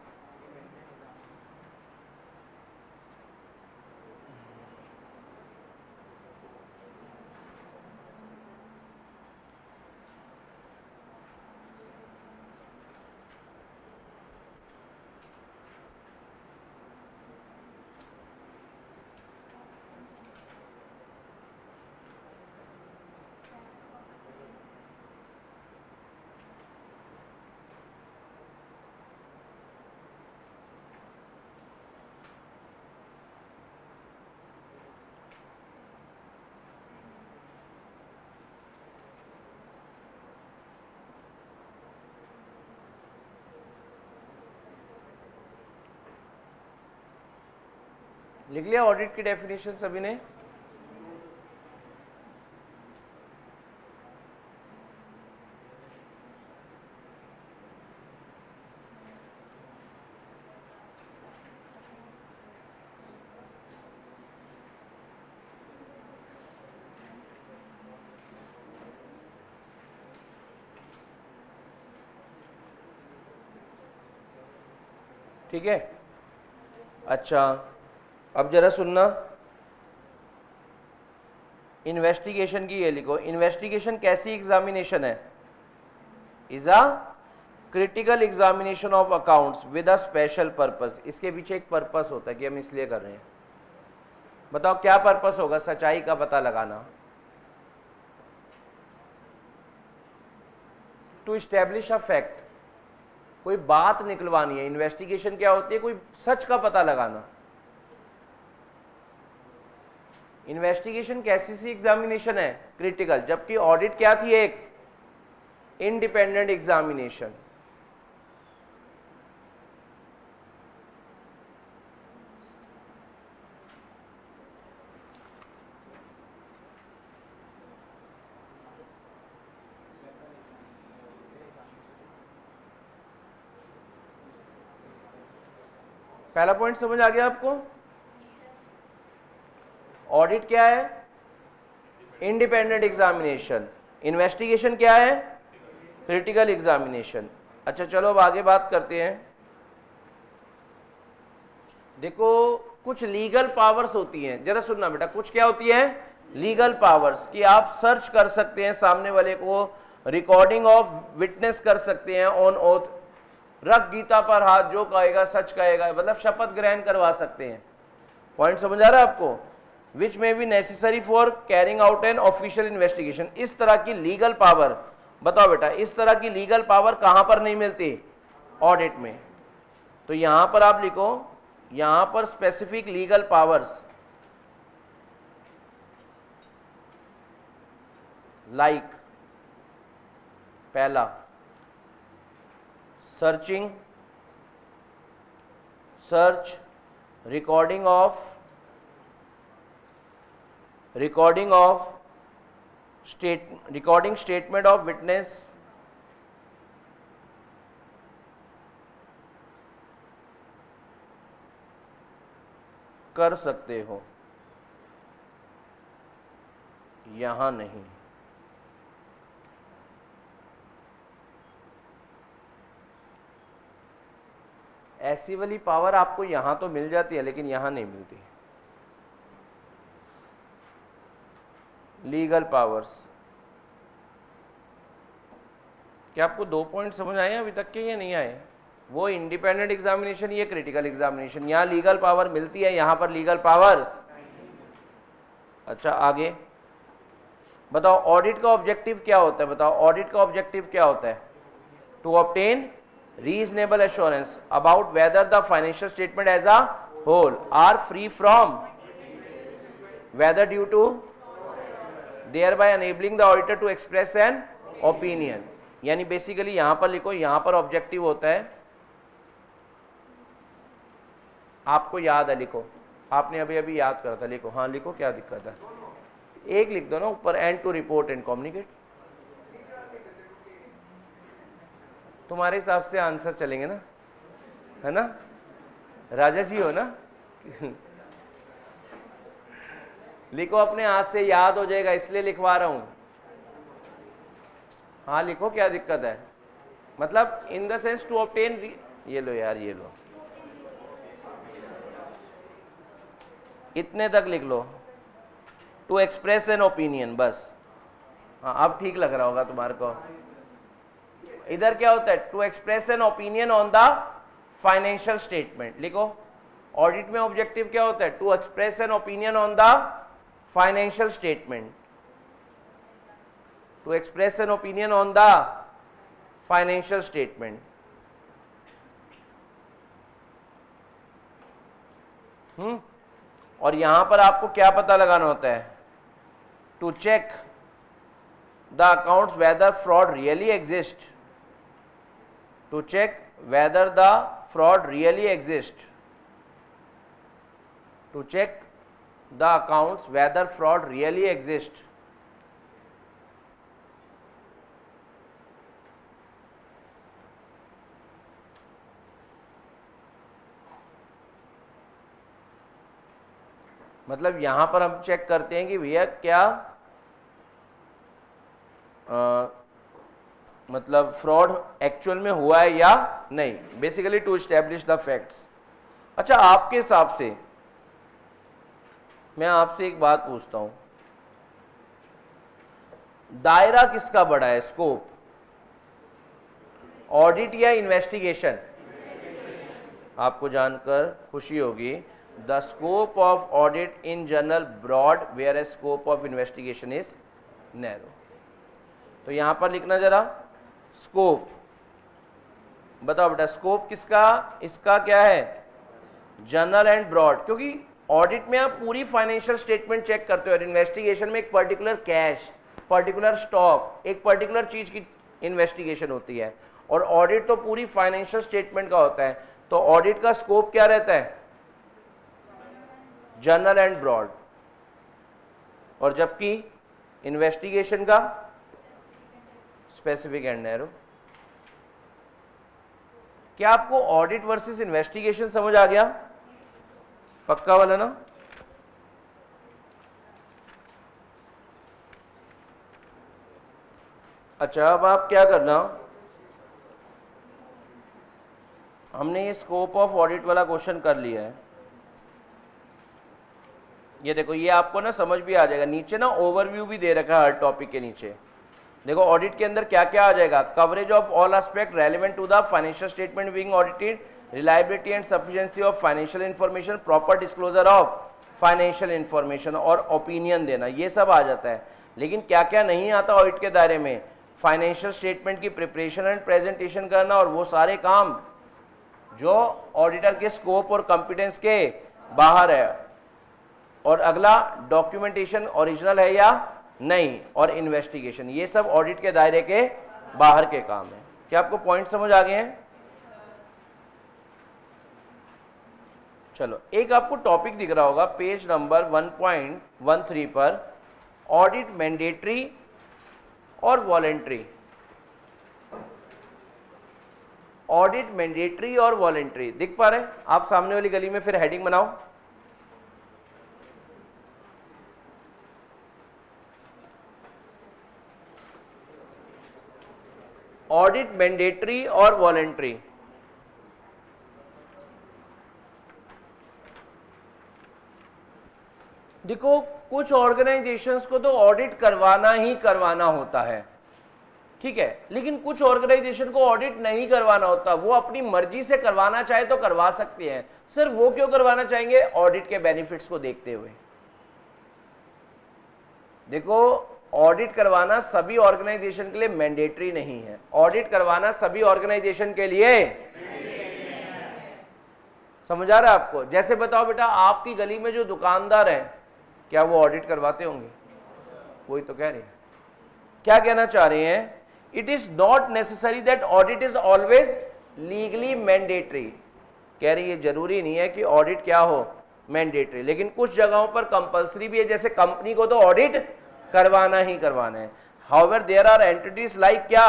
लिख लिया ऑडिट की डेफिनेशन सभी ने? ठीक है, अच्छा अब जरा सुनना, इन्वेस्टिगेशन की ये लिखो। इन्वेस्टिगेशन कैसी एग्जामिनेशन है? Is a critical examination of accounts with a special purpose. इसके पीछे एक पर्पस होता है कि हम इसलिए कर रहे हैं। बताओ क्या पर्पस होगा? सच्चाई का पता लगाना, टू इस्टेब्लिश अ फैक्ट, कोई बात निकलवानी है। इन्वेस्टिगेशन क्या होती है? कोई सच का पता लगाना। इन्वेस्टिगेशन कैसी सी एग्जामिनेशन है? क्रिटिकल। जबकि ऑडिट क्या थी? एक इंडिपेंडेंट एग्जामिनेशन। पहला पॉइंट समझ आ गया आपको? ऑडिट क्या है? Independent examination. इन्वेस्टिगेशन क्या है? Critical examination. अच्छा चलो अब आगे बात करते हैं। देखो कुछ लीगल पावर्स होती हैं, जरा सुनना बेटा। कुछ क्या होती है? लीगल पावर्स, कि आप सर्च कर सकते हैं सामने वाले को, रिकॉर्डिंग ऑफ विटनेस कर सकते हैं ऑन ओथ, रख गीता पर हाथ, जो कहेगा सच कहेगा, मतलब शपथ ग्रहण करवा सकते हैं। पॉइंट समझ आ रहा है आपको? विच में be necessary for carrying out an official investigation. इस तरह की लीगल पावर, बताओ बेटा, इस तरह की लीगल पावर कहां पर नहीं मिलती? ऑडिट में। तो यहां पर आप लिखो, यहां पर स्पेसिफिक लीगल पावर्स लाइक, पहला searching, search, recording of recording statement of witness, कर सकते हो, यहां नहीं। ऐसी वाली पावर आपको यहां तो मिल जाती है लेकिन यहां नहीं मिलती। Legal powers. क्या आपको दो पॉइंट समझ आए अभी तक के या नहीं आए? वो इंडिपेंडेंट एग्जामिनेशन, ये क्रिटिकल एग्जामिनेशन। यहां लीगल पावर मिलती है, यहां पर लीगल पावर्स। अच्छा आगे बताओ, ऑडिट का ऑब्जेक्टिव क्या होता है? बताओ ऑडिट का ऑब्जेक्टिव क्या होता है? To obtain reasonable assurance about whether the financial statement as a whole are free from whether due to, thereby enabling the auditor to express an opinion। यानी बेसिकली यहां पर लिखो, यहां पर ऑब्जेक्टिव होता है, आपको याद है, लिखो, आपने अभी अभी याद करा था, लिखो। हाँ लिखो, क्या दिक्कत है? एक लिख दो ना ऊपर, and to report and communicate. तुम्हारे हिसाब से आंसर चलेंगे ना, है ना? राजा जी हो ना? लिखो, अपने हाथ से याद हो जाएगा इसलिए लिखवा रहा हूं। हाँ लिखो, क्या दिक्कत है? मतलब in the sense to obtain, ये लो यार, ये लो, इतने तक लिख लो, टू एक्सप्रेस एन ओपिनियन, बस। हाँ अब ठीक लग रहा होगा तुम्हारे को। इधर क्या होता है? To express an opinion on the financial statement. लिखो, ऑडिट में ऑब्जेक्टिव क्या होता है? To express an opinion on the financial statement, to express an opinion on the financial statement. और यहां पर आपको क्या पता लगाना होता है? To check the accounts whether fraud really exist, to check whether the fraud really exist, to check the accounts whether fraud really exist. मतलब यहां पर हम चेक करते हैं कि भैया क्या मतलब फ्रॉड एक्चुअल में हुआ है या नहीं, basically to establish the facts. अच्छा, आपके हिसाब से मैं आपसे एक बात पूछता हूं, दायरा किसका बड़ा है? स्कोप, ऑडिट या इन्वेस्टिगेशन? आपको जानकर खुशी होगी, the scope of audit in general broad where a scope of investigation is narrow. तो यहां पर लिखना जरा, स्कोप। बताओ बेटा, स्कोप किसका? इसका क्या है? जनरल एंड ब्रॉड, क्योंकि ऑडिट में आप पूरी फाइनेंशियल स्टेटमेंट चेक करते हो और इन्वेस्टिगेशन में एक पर्टिकुलर कैश, पर्टिकुलर स्टॉक, एक पर्टिकुलर चीज की इन्वेस्टिगेशन होती है, और ऑडिट तो पूरी फाइनेंशियल स्टेटमेंट का होता है। तो ऑडिट का स्कोप क्या रहता है? जनरल एंड ब्रॉड, और जबकि इन्वेस्टिगेशन का स्पेसिफिक एंड नैरो। क्या आपको ऑडिट वर्सेस इन्वेस्टिगेशन समझ आ गया? पक्का वाला ना? अच्छा, अब आप क्या करना, हमने ये स्कोप ऑफ ऑडिट वाला क्वेश्चन कर लिया है। ये देखो, ये आपको ना समझ भी आ जाएगा, नीचे ना ओवरव्यू भी दे रखा है हर टॉपिक के नीचे। देखो ऑडिट के अंदर क्या क्या आ जाएगा, coverage of all aspect relevant to the financial statement being audited, reliability and sufficiency of financial information, proper disclosure of financial information, और ओपिनियन देना, ये सब आ जाता है। लेकिन क्या क्या नहीं आता ऑडिट के दायरे में? फाइनेंशियल स्टेटमेंट की प्रिपरेशन एंड प्रेजेंटेशन करना, और वो सारे काम जो ऑडिटर के स्कोप और कॉम्पिटेंस के बाहर है। और अगला, डॉक्यूमेंटेशन ओरिजिनल है या नहीं, और इन्वेस्टिगेशन, ये सब ऑडिट के दायरे के बाहर के काम है। क्या आपको पॉइंट समझ आ गए हैं? चलो, एक आपको टॉपिक दिख रहा होगा पेज नंबर 1.13 पर, ऑडिट मैंडेटरी और वॉलेंट्री। ऑडिट मैंडेटरी और वॉलेंट्री दिख पा रहे? आप सामने वाली गली में फिर हेडिंग बनाओ। ऑडिट मैंडेटरी और वॉलेंट्री। देखो, कुछ ऑर्गेनाइजेशंस को तो ऑडिट करवाना ही करवाना होता है, ठीक है, लेकिन कुछ ऑर्गेनाइजेशन को ऑडिट नहीं करवाना होता, वो अपनी मर्जी से करवाना चाहे तो करवा सकती है। सर वो क्यों करवाना चाहेंगे? ऑडिट के बेनिफिट्स को देखते हुए। देखो, ऑडिट करवाना सभी ऑर्गेनाइजेशन के लिए मैंडेटरी नहीं है, ऑडिट करवाना सभी ऑर्गेनाइजेशन के लिए समझ आ रहा है आपको? जैसे बताओ बेटा, आपकी गली में जो दुकानदार हैं, क्या वो ऑडिट करवाते होंगे? वही तो कह रहे हैं। क्या कहना चाह रहे हैं? It is not necessary that audit is always legally mandatory. कह रही है जरूरी नहीं है कि ऑडिट क्या हो, मैंडेटरी, लेकिन कुछ जगहों पर कंपलसरी भी है, जैसे कंपनी को तो ऑडिट करवाना ही करवाना है। However there are entities like क्या,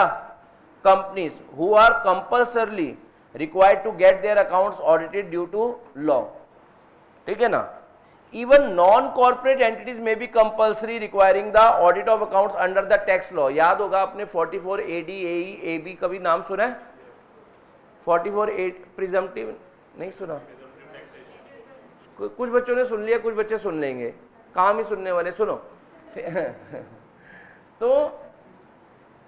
companies who are compulsorily required to get their accounts audited due to law. ठीक है ना? Even non-corporate entities may be compulsory requiring the audit of accounts under the tax law. याद होगा आपने 44 AD AE AB कभी नाम सुना है? 44 प्रिजम्पटिव नहीं सुना? कुछ बच्चों ने सुन लिया, कुछ बच्चे सुन लेंगे, काम ही सुनने वाले, सुनो। तो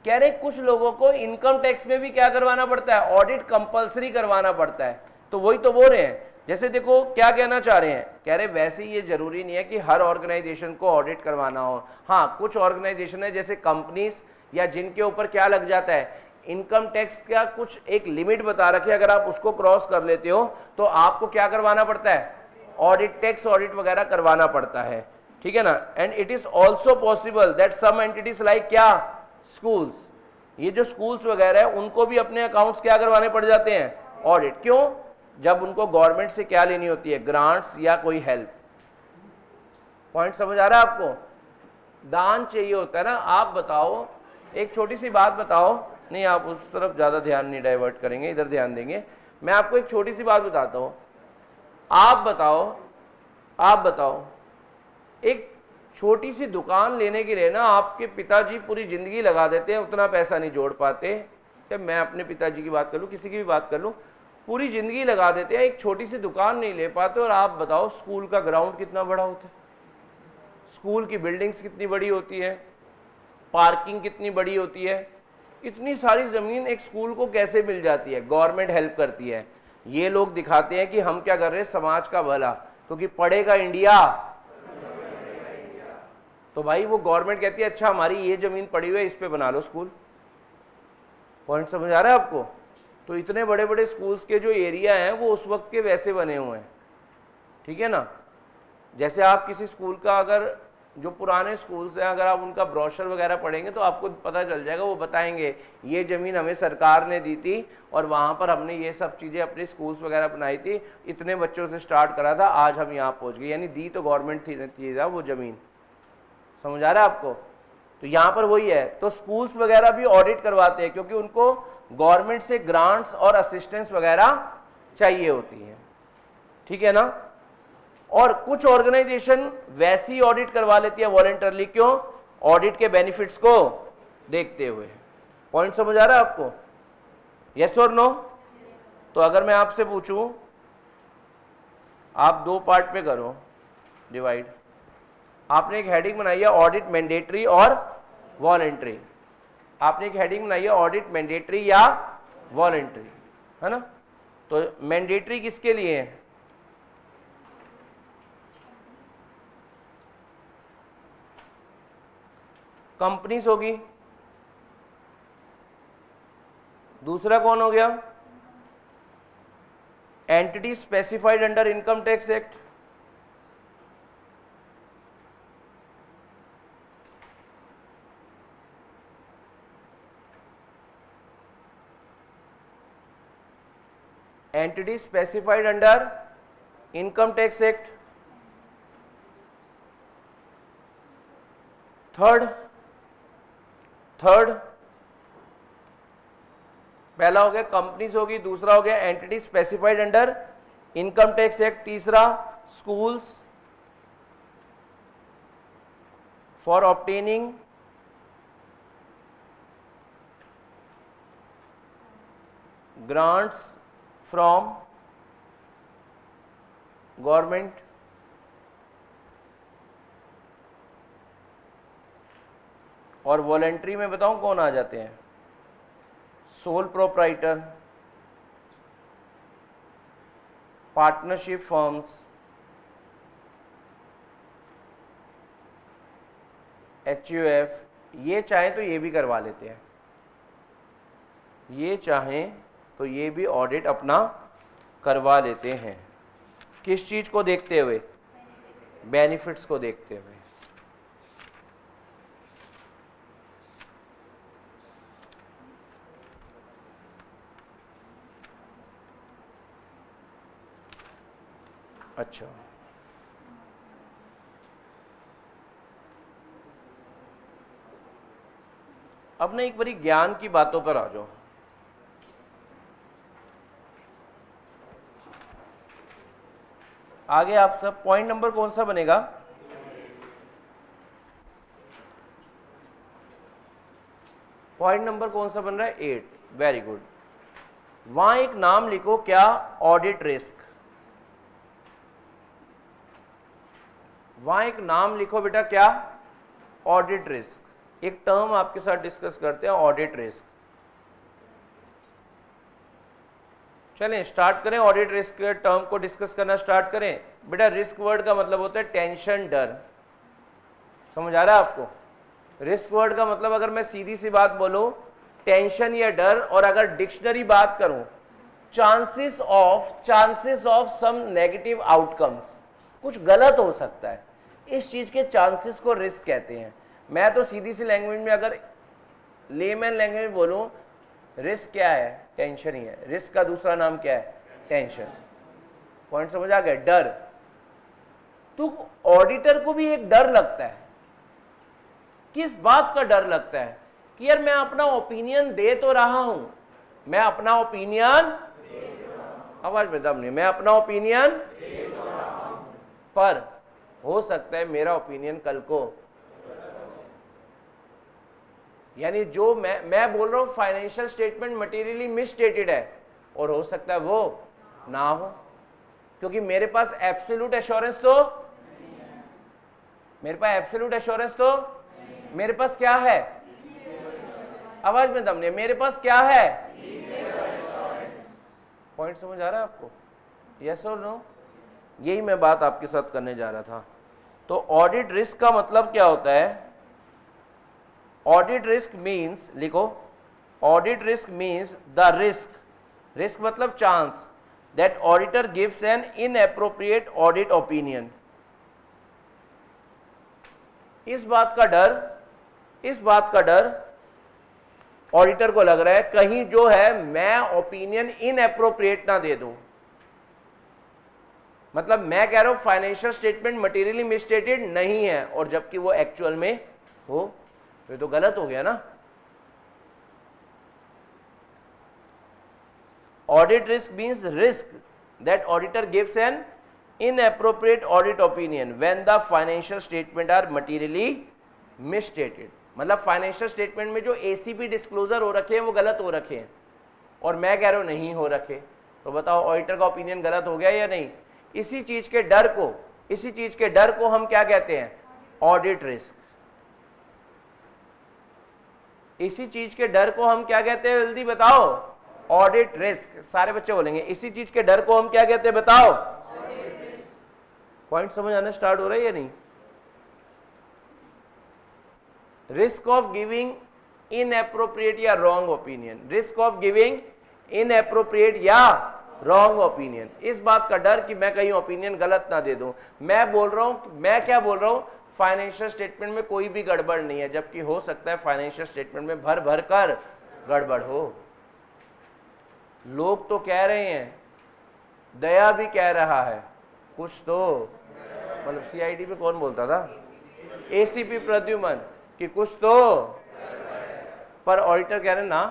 कह रहे कुछ लोगों को इनकम टैक्स में भी क्या करवाना पड़ता है? ऑडिट कंपलसरी करवाना पड़ता है। तो वही तो बोल रहे हैं, जैसे देखो क्या कहना चाह रहे हैं, कह रहे वैसे ही ये जरूरी नहीं है कि हर ऑर्गेनाइजेशन को ऑडिट करवाना हो। हाँ, कुछ ऑर्गेनाइजेशन है जैसे कंपनीज या जिनके ऊपर क्या लग जाता है, इनकम टैक्स का कुछ एक लिमिट बता रखी है, अगर आप उसको क्रॉस कर लेते हो तो आपको क्या करवाना पड़ता है? ऑडिट, टैक्स ऑडिट वगैरह करवाना पड़ता है। ठीक है ना? And it is also possible that some entities like क्या, स्कूल्स, ये जो स्कूल्स वगैरह है उनको भी अपने अकाउंट्स क्या करवाने पड़ जाते हैं? ऑडिट। क्यों? जब उनको गवर्नमेंट से क्या लेनी होती है? ग्रांट्स या कोई हेल्प। पॉइंट समझ आ रहा है आपको? दान चाहिए होता है ना। आप बताओ, एक छोटी सी बात बताओ, नहीं आप उस तरफ ज्यादा ध्यान नहीं डाइवर्ट करेंगे, इधर ध्यान देंगे। मैं आपको एक छोटी सी बात बताता हूं। आप बताओ एक छोटी सी दुकान लेने के लिए ना आपके पिताजी पूरी जिंदगी लगा देते हैं, उतना पैसा नहीं जोड़ पाते। जब मैं अपने पिताजी की बात कर लूँ, किसी की भी बात कर लूँ, पूरी जिंदगी लगा देते हैं, एक छोटी सी दुकान नहीं ले पाते। और आप बताओ स्कूल का ग्राउंड कितना बड़ा होता है, स्कूल की बिल्डिंग्स कितनी बड़ी होती है, पार्किंग कितनी बड़ी होती है, इतनी सारी जमीन एक स्कूल को कैसे मिल जाती है? गवर्नमेंट हेल्प करती है। ये लोग दिखाते हैं कि हम क्या कर रहे हैं, समाज का भला, क्योंकि पढ़ेगा इंडिया। तो भाई वो गवर्नमेंट कहती है अच्छा हमारी ये जमीन पड़ी हुई है, इस पे बना लो स्कूल। पॉइंट समझ आ रहा है आपको? तो इतने बड़े बड़े स्कूल्स के जो एरिया हैं वो उस वक्त के वैसे बने हुए हैं। ठीक है ना? जैसे आप किसी स्कूल का, अगर जो पुराने स्कूल्स हैं, अगर आप उनका ब्रोशर वगैरह पढ़ेंगे तो आपको पता चल जाएगा, वो बताएंगे ये ज़मीन हमें सरकार ने दी थी और वहाँ पर हमने ये सब चीज़ें अपने स्कूल्स वगैरह बनाई थी, इतने बच्चों से स्टार्ट करा था, आज हम यहाँ पहुँच गए। यानी दी तो गवर्नमेंट थी वो ज़मीन। समझ आ रहा है आपको? तो यहाँ पर वही है। तो स्कूल्स वगैरह भी ऑडिट करवाते हैं क्योंकि उनको गवर्नमेंट से ग्रांट्स और असिस्टेंस वगैरह चाहिए होती है। ठीक है ना? और कुछ ऑर्गेनाइजेशन वैसी ही ऑडिट करवा लेती है वॉलंटरली। क्यों? ऑडिट के बेनिफिट्स को देखते हुए। पॉइंट समझ आ रहा है आपको? यस और नो? तो अगर मैं आपसे पूछूं, आप दो पार्ट पे करो डिवाइड। आपने एक हेडिंग बनाई है ऑडिट मैंडेटरी और वॉलंटरी। आपने एक हेडिंग बनाई है ऑडिट मैंडेटरी या वॉलंटरी, है ना? तो मैंडेटरी किसके लिए है? कंपनीज होगी। दूसरा कौन हो गया? Entity specified under income tax act. Entity specified under income tax act. Third पहला हो गया कंपनीज होगी, दूसरा हो गया entity specified under income tax act, तीसरा schools for obtaining grants from government. और वॉलंटरी में बताऊं कौन आ जाते हैं? Sole proprietor, partnership firms, HUF। ये चाहें तो ये भी करवा लेते हैं, ये चाहें तो ये भी ऑडिट अपना करवा लेते हैं। किस चीज को देखते हुए? बेनिफिट्स को देखते हुए। अच्छा, अब ना एक बारी ज्ञान की बातों पर आ जाओ। आगे आप सब पॉइंट नंबर कौन सा बनेगा? पॉइंट नंबर कौन सा बन रहा है? 8। Very good. वहां एक नाम लिखो, क्या? Audit risk. वहां एक नाम लिखो बेटा, क्या? Audit risk. एक टर्म आपके साथ डिस्कस करते हैं, ऑडिट रिस्क। चलें स्टार्ट करें, ऑडिट रिस्क के टर्म को डिस्कस करना स्टार्ट करें। बेटा रिस्क वर्ड का मतलब होता है टेंशन, डर। समझ आ रहा है आपको? रिस्क वर्ड का मतलब अगर मैं सीधी सी बात बोलूं, टेंशन या डर, और अगर डिक्शनरी बात करूं, chances of some negative outcomes, कुछ गलत हो सकता है, इस चीज के चांसेस को रिस्क कहते हैं। मैं तो सीधी सी लैंग्वेज में अगर लेमैन लैंग्वेज में बोलूं, रिस्क क्या है? टेंशन ही है। रिस्क का दूसरा नाम क्या है? टेंशन। पॉइंट समझ आ गया? डर। तो ऑडिटर को भी एक डर लगता है। किस बात का डर लगता है? कि यार मैं अपना ओपिनियन दे तो रहा हूं, मैं अपना ओपिनियन, आवाज में दम नहीं, मैं अपना ओपिनियन पर हो सकता है मेरा ओपिनियन कल को, यानी जो मैं बोल रहा हूं फाइनेंशियल स्टेटमेंट मटेरियली मिसस्टेटेड है, और हो सकता है वो ना हो, क्योंकि मेरे पास एब्सोल्यूट एश्योरेंस तो, मेरे पास एब्सोल्यूट एश्योरेंस तो, मेरे पास क्या है? आवाज में दम नहीं, मेरे पास क्या है? पॉइंट समझ आ रहा है आपको? यस और नो? यही मैं बात आपके साथ करने जा रहा था। तो ऑडिट रिस्क का मतलब क्या होता है? ऑडिट रिस्क मीन्स, लिखो, audit risk means the risk मतलब chance, that auditor gives an inappropriate audit opinion. इस बात का डर ऑडिटर को लग रहा है कहीं जो है मैं ओपिनियन इनएप्रोप्रिएट ना दे दूं। मतलब मैं कह रहा हूं फाइनेंशियल स्टेटमेंट मटेरियली मिसस्टेटेड नहीं है, और जबकि वो एक्चुअल में हो, ये तो गलत हो गया ना। Audit risk means risk that auditor gives N inappropriate audit opinion when the financial statement are materially misstated। मतलब फाइनेंशियल स्टेटमेंट में जो एसीपी डिस्क्लोजर हो रखे हैं वो गलत हो रखे हैं, और मैं कह रहा हूं नहीं हो रखे, तो बताओ ऑडिटर का ओपिनियन गलत हो गया या नहीं? इसी चीज के डर को हम क्या कहते हैं? Audit risk. इसी चीज के डर को हम क्या कहते हैं? जल्दी बताओ। Audit risk. सारे बच्चे बोलेंगे इसी चीज के डर को हम क्या कहते हैं? बताओ। पॉइंट समझ आना स्टार्ट हो रहा है या नहीं? रिस्क ऑफ गिविंग इनएप्रोप्रिएट या wrong opinion, risk of giving inappropriate या रॉन्ग ओपिनियन, इस बात का डर कि मैं कहीं ओपिनियन गलत ना दे दूं। मैं बोल रहा हूं, मैं क्या बोल रहा हूं? फाइनेंशियल स्टेटमेंट में कोई भी गड़बड़ नहीं है, जबकि हो सकता है फाइनेंशियल स्टेटमेंट में भर भर कर गड़बड़ हो। लोग तो कह रहे हैं, दया भी कह रहा है कुछ तो, मतलब सीआईडी में कौन बोलता था? एसीपी प्रद्युमन, कि कुछ तो, पर ऑडिटर कह रहे ना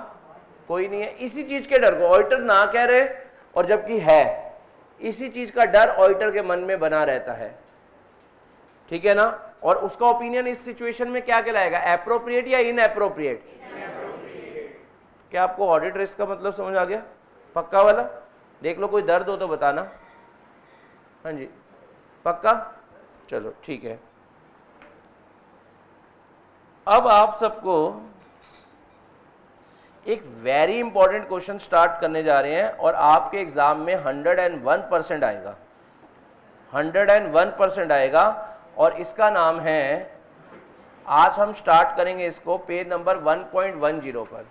कोई नहीं है। इसी चीज के डर को ऑडिटर ना कह रहे, और जबकि है, इसी चीज का डर ऑडिटर के मन में बना रहता है। ठीक है ना? और उसका ओपिनियन इस सिचुएशन में क्या कहलाएगा? एप्रोप्रिएट या इनएप्रोप्रिएट? क्या आपको ऑडिट रिस्क का मतलब समझ आ गया? पक्का वाला? देख लो, कोई दर्द हो तो बताना। हाँ जी, पक्का? चलो ठीक है। अब आप सबको एक वेरी इंपॉर्टेंट क्वेश्चन स्टार्ट करने जा रहे हैं, और आपके एग्जाम में 101% आएगा, 101% आएगा, और इसका नाम है, आज हम स्टार्ट करेंगे इसको पेज नंबर 1.10 पर,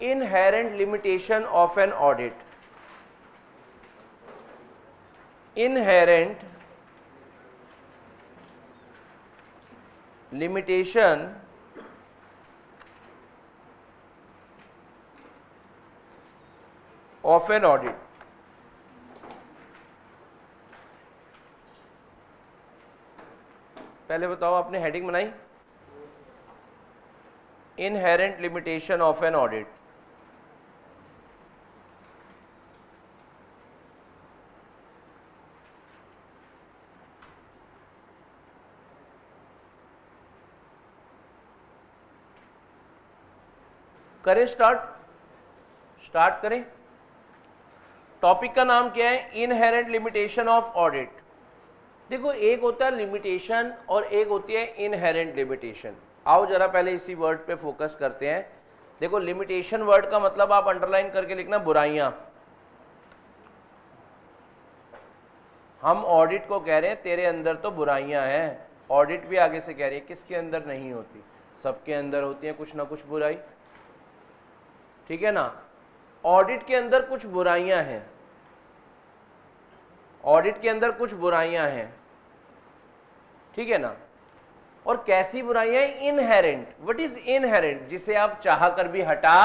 inherent limitation of an audit. Inherent limitation of an audit. पहले बताओ, आपने हेडिंग बनाई? Inherent limitation of an audit. करें स्टार्ट करें। टॉपिक का नाम क्या है? Inherent limitation of audit. देखो एक होता है लिमिटेशन और एक होती है इनहेरेंट लिमिटेशन। आओ जरा पहले इसी वर्ड पे फोकस करते हैं। देखो लिमिटेशन वर्ड का मतलब आप अंडरलाइन करके लिखना बुराइयां। हम ऑडिट को कह रहे हैं तेरे अंदर तो बुराइयां हैं। ऑडिट भी आगे से कह रही है किसके अंदर नहीं होती, सबके अंदर होती है कुछ ना कुछ बुराई, ठीक है ना। ऑडिट के अंदर कुछ बुराइयां हैं, ऑडिट के अंदर कुछ बुराइयां हैं, ठीक है ना। और कैसी बुराइयां? इनहेरेंट। What is inherent? जिसे आप चाह कर भी हटा,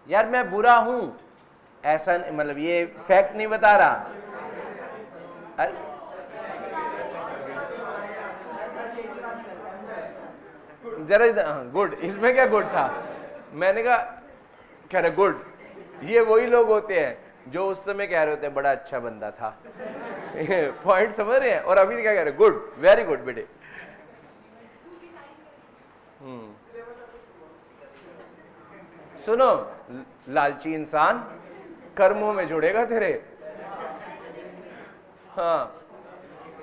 यार मैं बुरा हूं ऐसा मतलब ये फैक्ट नहीं बता रहा। अरे जरा गुड, इसमें क्या गुड था? मैंने कहा कह रहे गुड, ये वही लोग होते हैं जो उस समय कह रहे होते हैं बड़ा अच्छा बंदा था। पॉइंट समझ रहे हैं? और अभी क्या कह रहे? गुड, वेरी गुड बेटे। सुनो, लालची इंसान कर्मों में जुड़ेगा तेरे। हाँ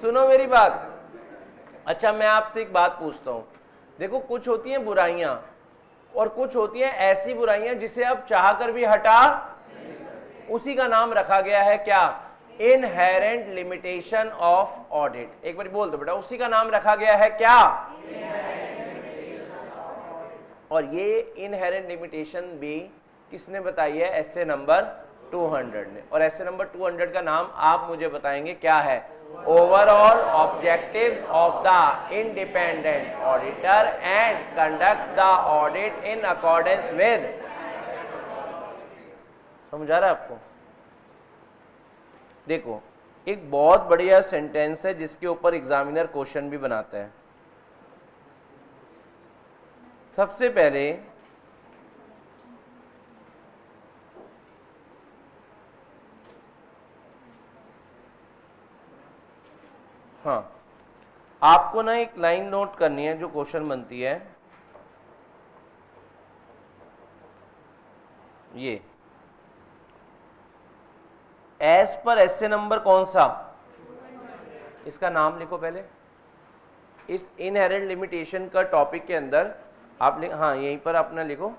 सुनो मेरी बात। अच्छा मैं आपसे एक बात पूछता हूं। देखो कुछ होती हैं बुराइयां और कुछ होती हैं ऐसी बुराइयां जिसे आप चाहकर भी हटा, उसी का नाम रखा गया है क्या? Inherent limitation of audit. एक बार बोल दो बेटा, उसी का नाम रखा गया है क्या? और ये इनहेरेंट लिमिटेशन भी किसने बताई है? एसे नंबर 200 ने। और एसे नंबर 200 का नाम आप मुझे बताएंगे क्या है? Overall objectives of the independent auditor and conduct the audit in accordance with. समझ आ रहा है आपको? देखो एक बहुत बढ़िया सेंटेंस है जिसके ऊपर एग्जामिनर क्वेश्चन भी बनाता है। सबसे पहले हाँ आपको ना एक लाइन नोट करनी है जो क्वेश्चन बनती है, ये एस पर एसए नंबर कौन सा? इसका नाम लिखो पहले। इस इनहेरेंट लिमिटेशन का टॉपिक के अंदर आप हाँ यहीं पर अपना लिखो।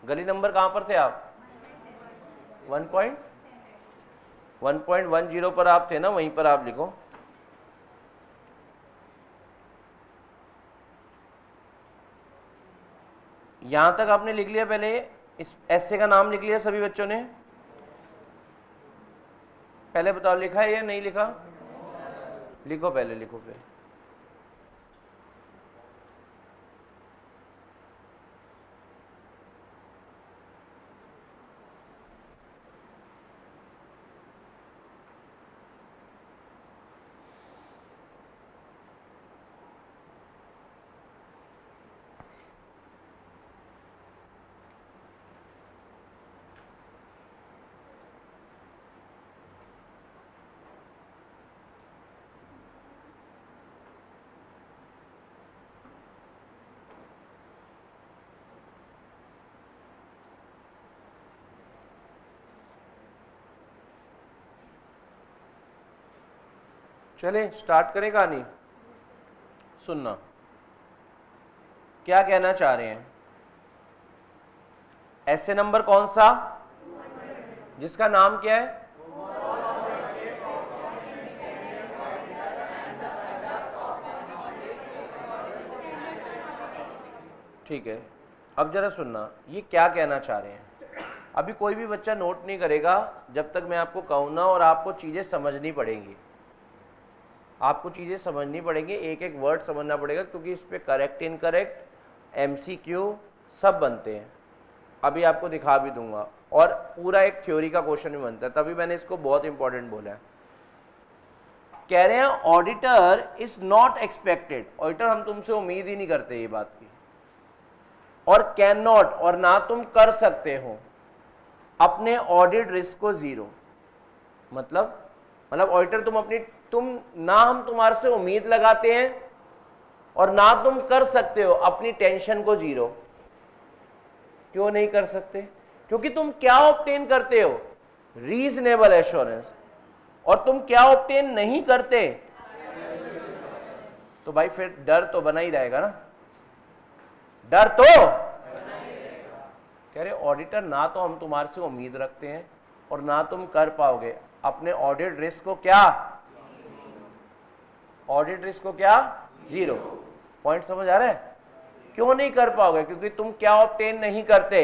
गली नंबर कहां पर थे आप? 1.10 पर आप थे ना, वहीं पर आप लिखो। यहां तक आपने लिख लिया? पहले इस एसे का नाम लिख लिया सभी बच्चों ने? पहले बताओ लिखा है या नहीं लिखा? लिखो पहले, लिखो फिर। चले स्टार्ट करें कहानी। सुनना क्या कहना चाह रहे हैं। ऐसे नंबर कौन सा जिसका नाम क्या है? ठीक है, अब जरा सुनना ये क्या कहना चाह रहे हैं। अभी कोई भी बच्चा नोट नहीं करेगा जब तक मैं आपको कहूँ ना, और आपको चीजें समझनी पड़ेंगी। आपको चीजें समझनी पड़ेंगी, एक एक वर्ड समझना पड़ेगा, क्योंकि इस पे करेक्ट इनकरेक्ट एमसीक्यू सब बनते हैं। अभी आपको दिखा भी दूंगा, और पूरा एक थ्योरी का क्वेश्चन भी बनता है, तभी मैंने इसको बहुत इंपॉर्टेंट बोला है। कह रहे हैं auditor is not expected. Auditor हम तुमसे उम्मीद ही नहीं करते ये बात की, और कैन नॉट और ना तुम कर सकते हो अपने ऑडिट रिस्क को जीरो। मतलब ऑडिटर तुम ना हम तुम्हारे से उम्मीद लगाते हैं और ना तुम कर सकते हो अपनी टेंशन को जीरो। क्यों नहीं कर सकते? क्योंकि तुम क्या ऑब्टेन करते हो? Reasonable assurance. और तुम क्या ऑब्टेन नहीं करते? तो भाई फिर डर तो बना ही रहेगा ना, डर तो कह रहे ऑडिटर ना तो हम तुम्हारे से उम्मीद रखते हैं और ना तुम कर पाओगे अपने ऑडिट रिस्क को क्या, ऑडिट रिस्क को क्या, जीरो। पॉइंट समझ आ रहा है? क्यों नहीं कर पाओगे? क्योंकि तुम क्या ऑब्टेन नहीं करते?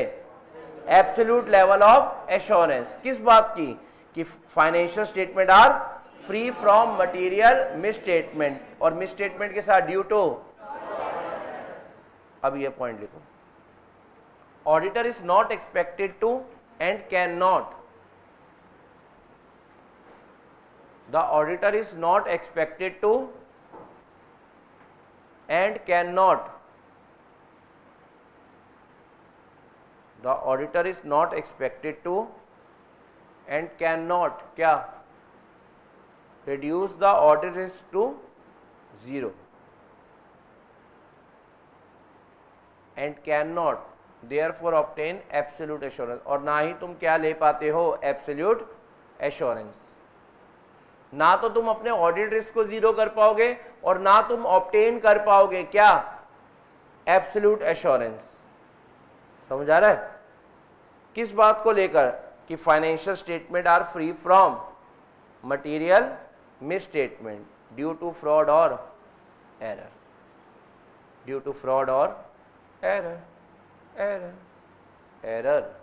Absolute level of assurance. किस बात की? कि financial statement are free from material misstatement, और मिसस्टेटमेंट के साथ ड्यू टू। अब ये पॉइंट लिखो, auditor is not expected to and can not, the auditor is not expected to and cannot, the auditor is not expected to and cannot क्या, reduce the audit risk to zero and cannot therefore obtain absolute assurance, और ना ही तुम क्या ले पाते हो, absolute assurance। ना तो तुम अपने ऑडिट रिस्क को जीरो कर पाओगे और ना तुम ऑब्टेन कर पाओगे क्या, एब्सोल्यूट एश्योरेंस। समझ आ रहा है? किस बात को लेकर? कि financial statement are free from material misstatement due to fraud और एरर, ड्यू टू फ्रॉड और एरर, एरर, एरर।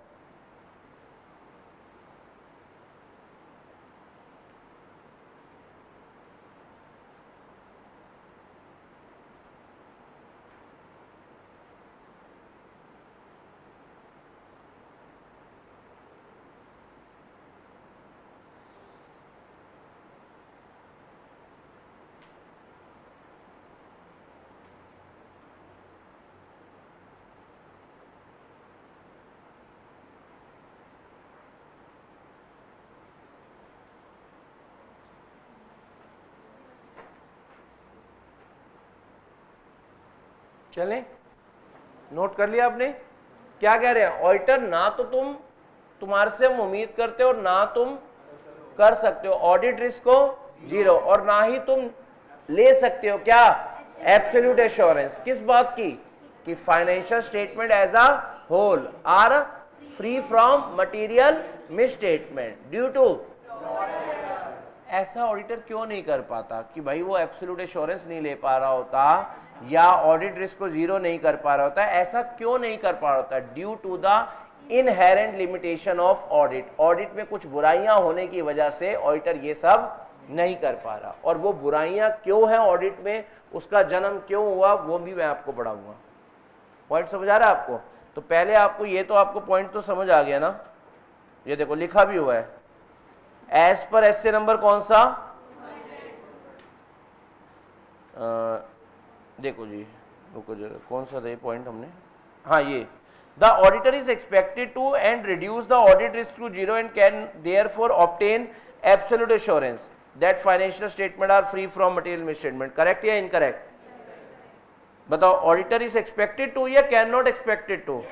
चलें, नोट कर लिया आपने? क्या कह रहे हैं? ऑडिटर ना तो तुम्हारे से हम उम्मीद करते हो और ना तुम कर सकते हो ऑडिट रिस्क को जीरो, और ना ही तुम ले सकते हो क्या, एब्सोल्यूट एश्योरेंस। किस बात की? कि financial statement as a whole are free from material misstatement due to. ऐसा ऑडिटर क्यों नहीं कर पाता? कि भाई वो एब्सोल्यूट एश्योरेंस नहीं ले पा रहा होता या ऑडिट रिस्क को जीरो नहीं कर पा रहा होता। ऐसा क्यों नहीं कर पा रहा होता? Due to the inherent limitation of audit. Audit में कुछ बुराइयां होने की वजह से ऑडिटर ये सब नहीं कर पा रहा, और वो बुराइयां क्यों हैं ऑडिट में, उसका जन्म क्यों हुआ, वो भी मैं आपको पढ़ाऊंगा। पॉइंट समझ आ रहा है आपको? तो पहले आपको ये तो आपको पॉइंट तो समझ आ गया ना, ये देखो लिखा भी हुआ है एज पर एसए नंबर कौन सा, देखो जी, रुको जरा, कौन सा था पॉइंट हमने, हाँ ये, the auditor is expected to and reduce the audit risk to zero and can therefore obtain absolute assurance that financial statement are free from material misstatement. Correct या इनकरेक्ट? बताओ, ऑडिटर इज एक्सपेक्टेड टू या can not expected to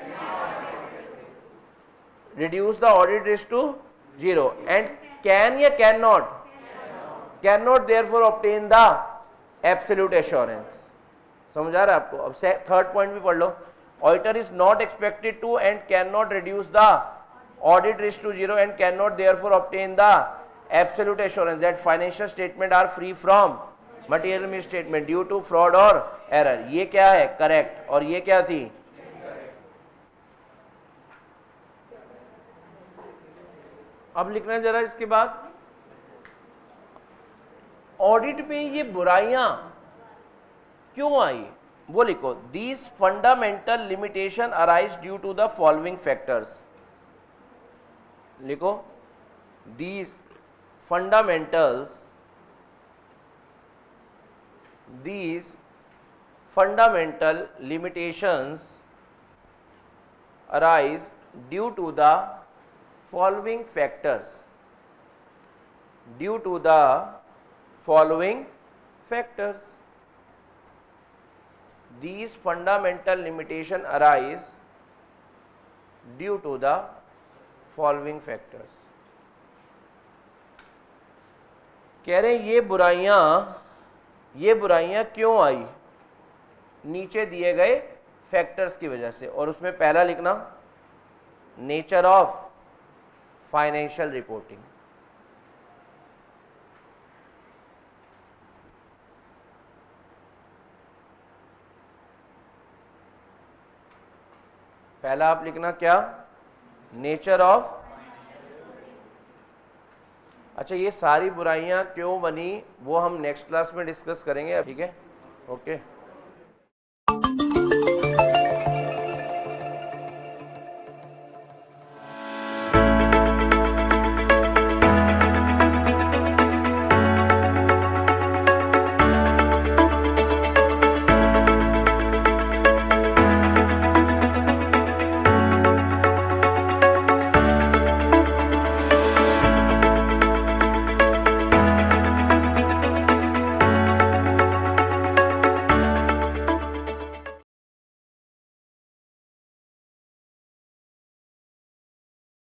reduce the audit risk to zero and can या can not, can not therefore obtain the absolute assurance. समझ आ रहा है आपको? अब थर्ड पॉइंट भी पढ़ लो, auditor is not expected to and can not reduce the audit risk to zero and can not therefore obtain the absolute assurance that financial statement are free from material misstatement due to fraud और error. ये क्या है? Correct. और ये क्या थी? अब लिखना जरा इसके बाद, ऑडिट में ये बुराइयां क्यों आई वो लिखो। These fundamental limitation arise due to the following factors. लिखो, these fundamentals, these fundamental limitations arise due to the following factors, due to the following factors। these fundamental limitation arise due to the following factors। कह रहे हैं ये बुराइयां क्यों आई, नीचे दिए गए फैक्टर्स की वजह से। और उसमें पहला लिखना नेचर ऑफ फाइनेंशियल रिपोर्टिंग। पहला आप लिखना क्या, नेचर ऑफ। अच्छा, ये सारी बुराइयां क्यों बनी वो हम नेक्स्ट क्लास में डिस्कस करेंगे, ठीक है, ओके।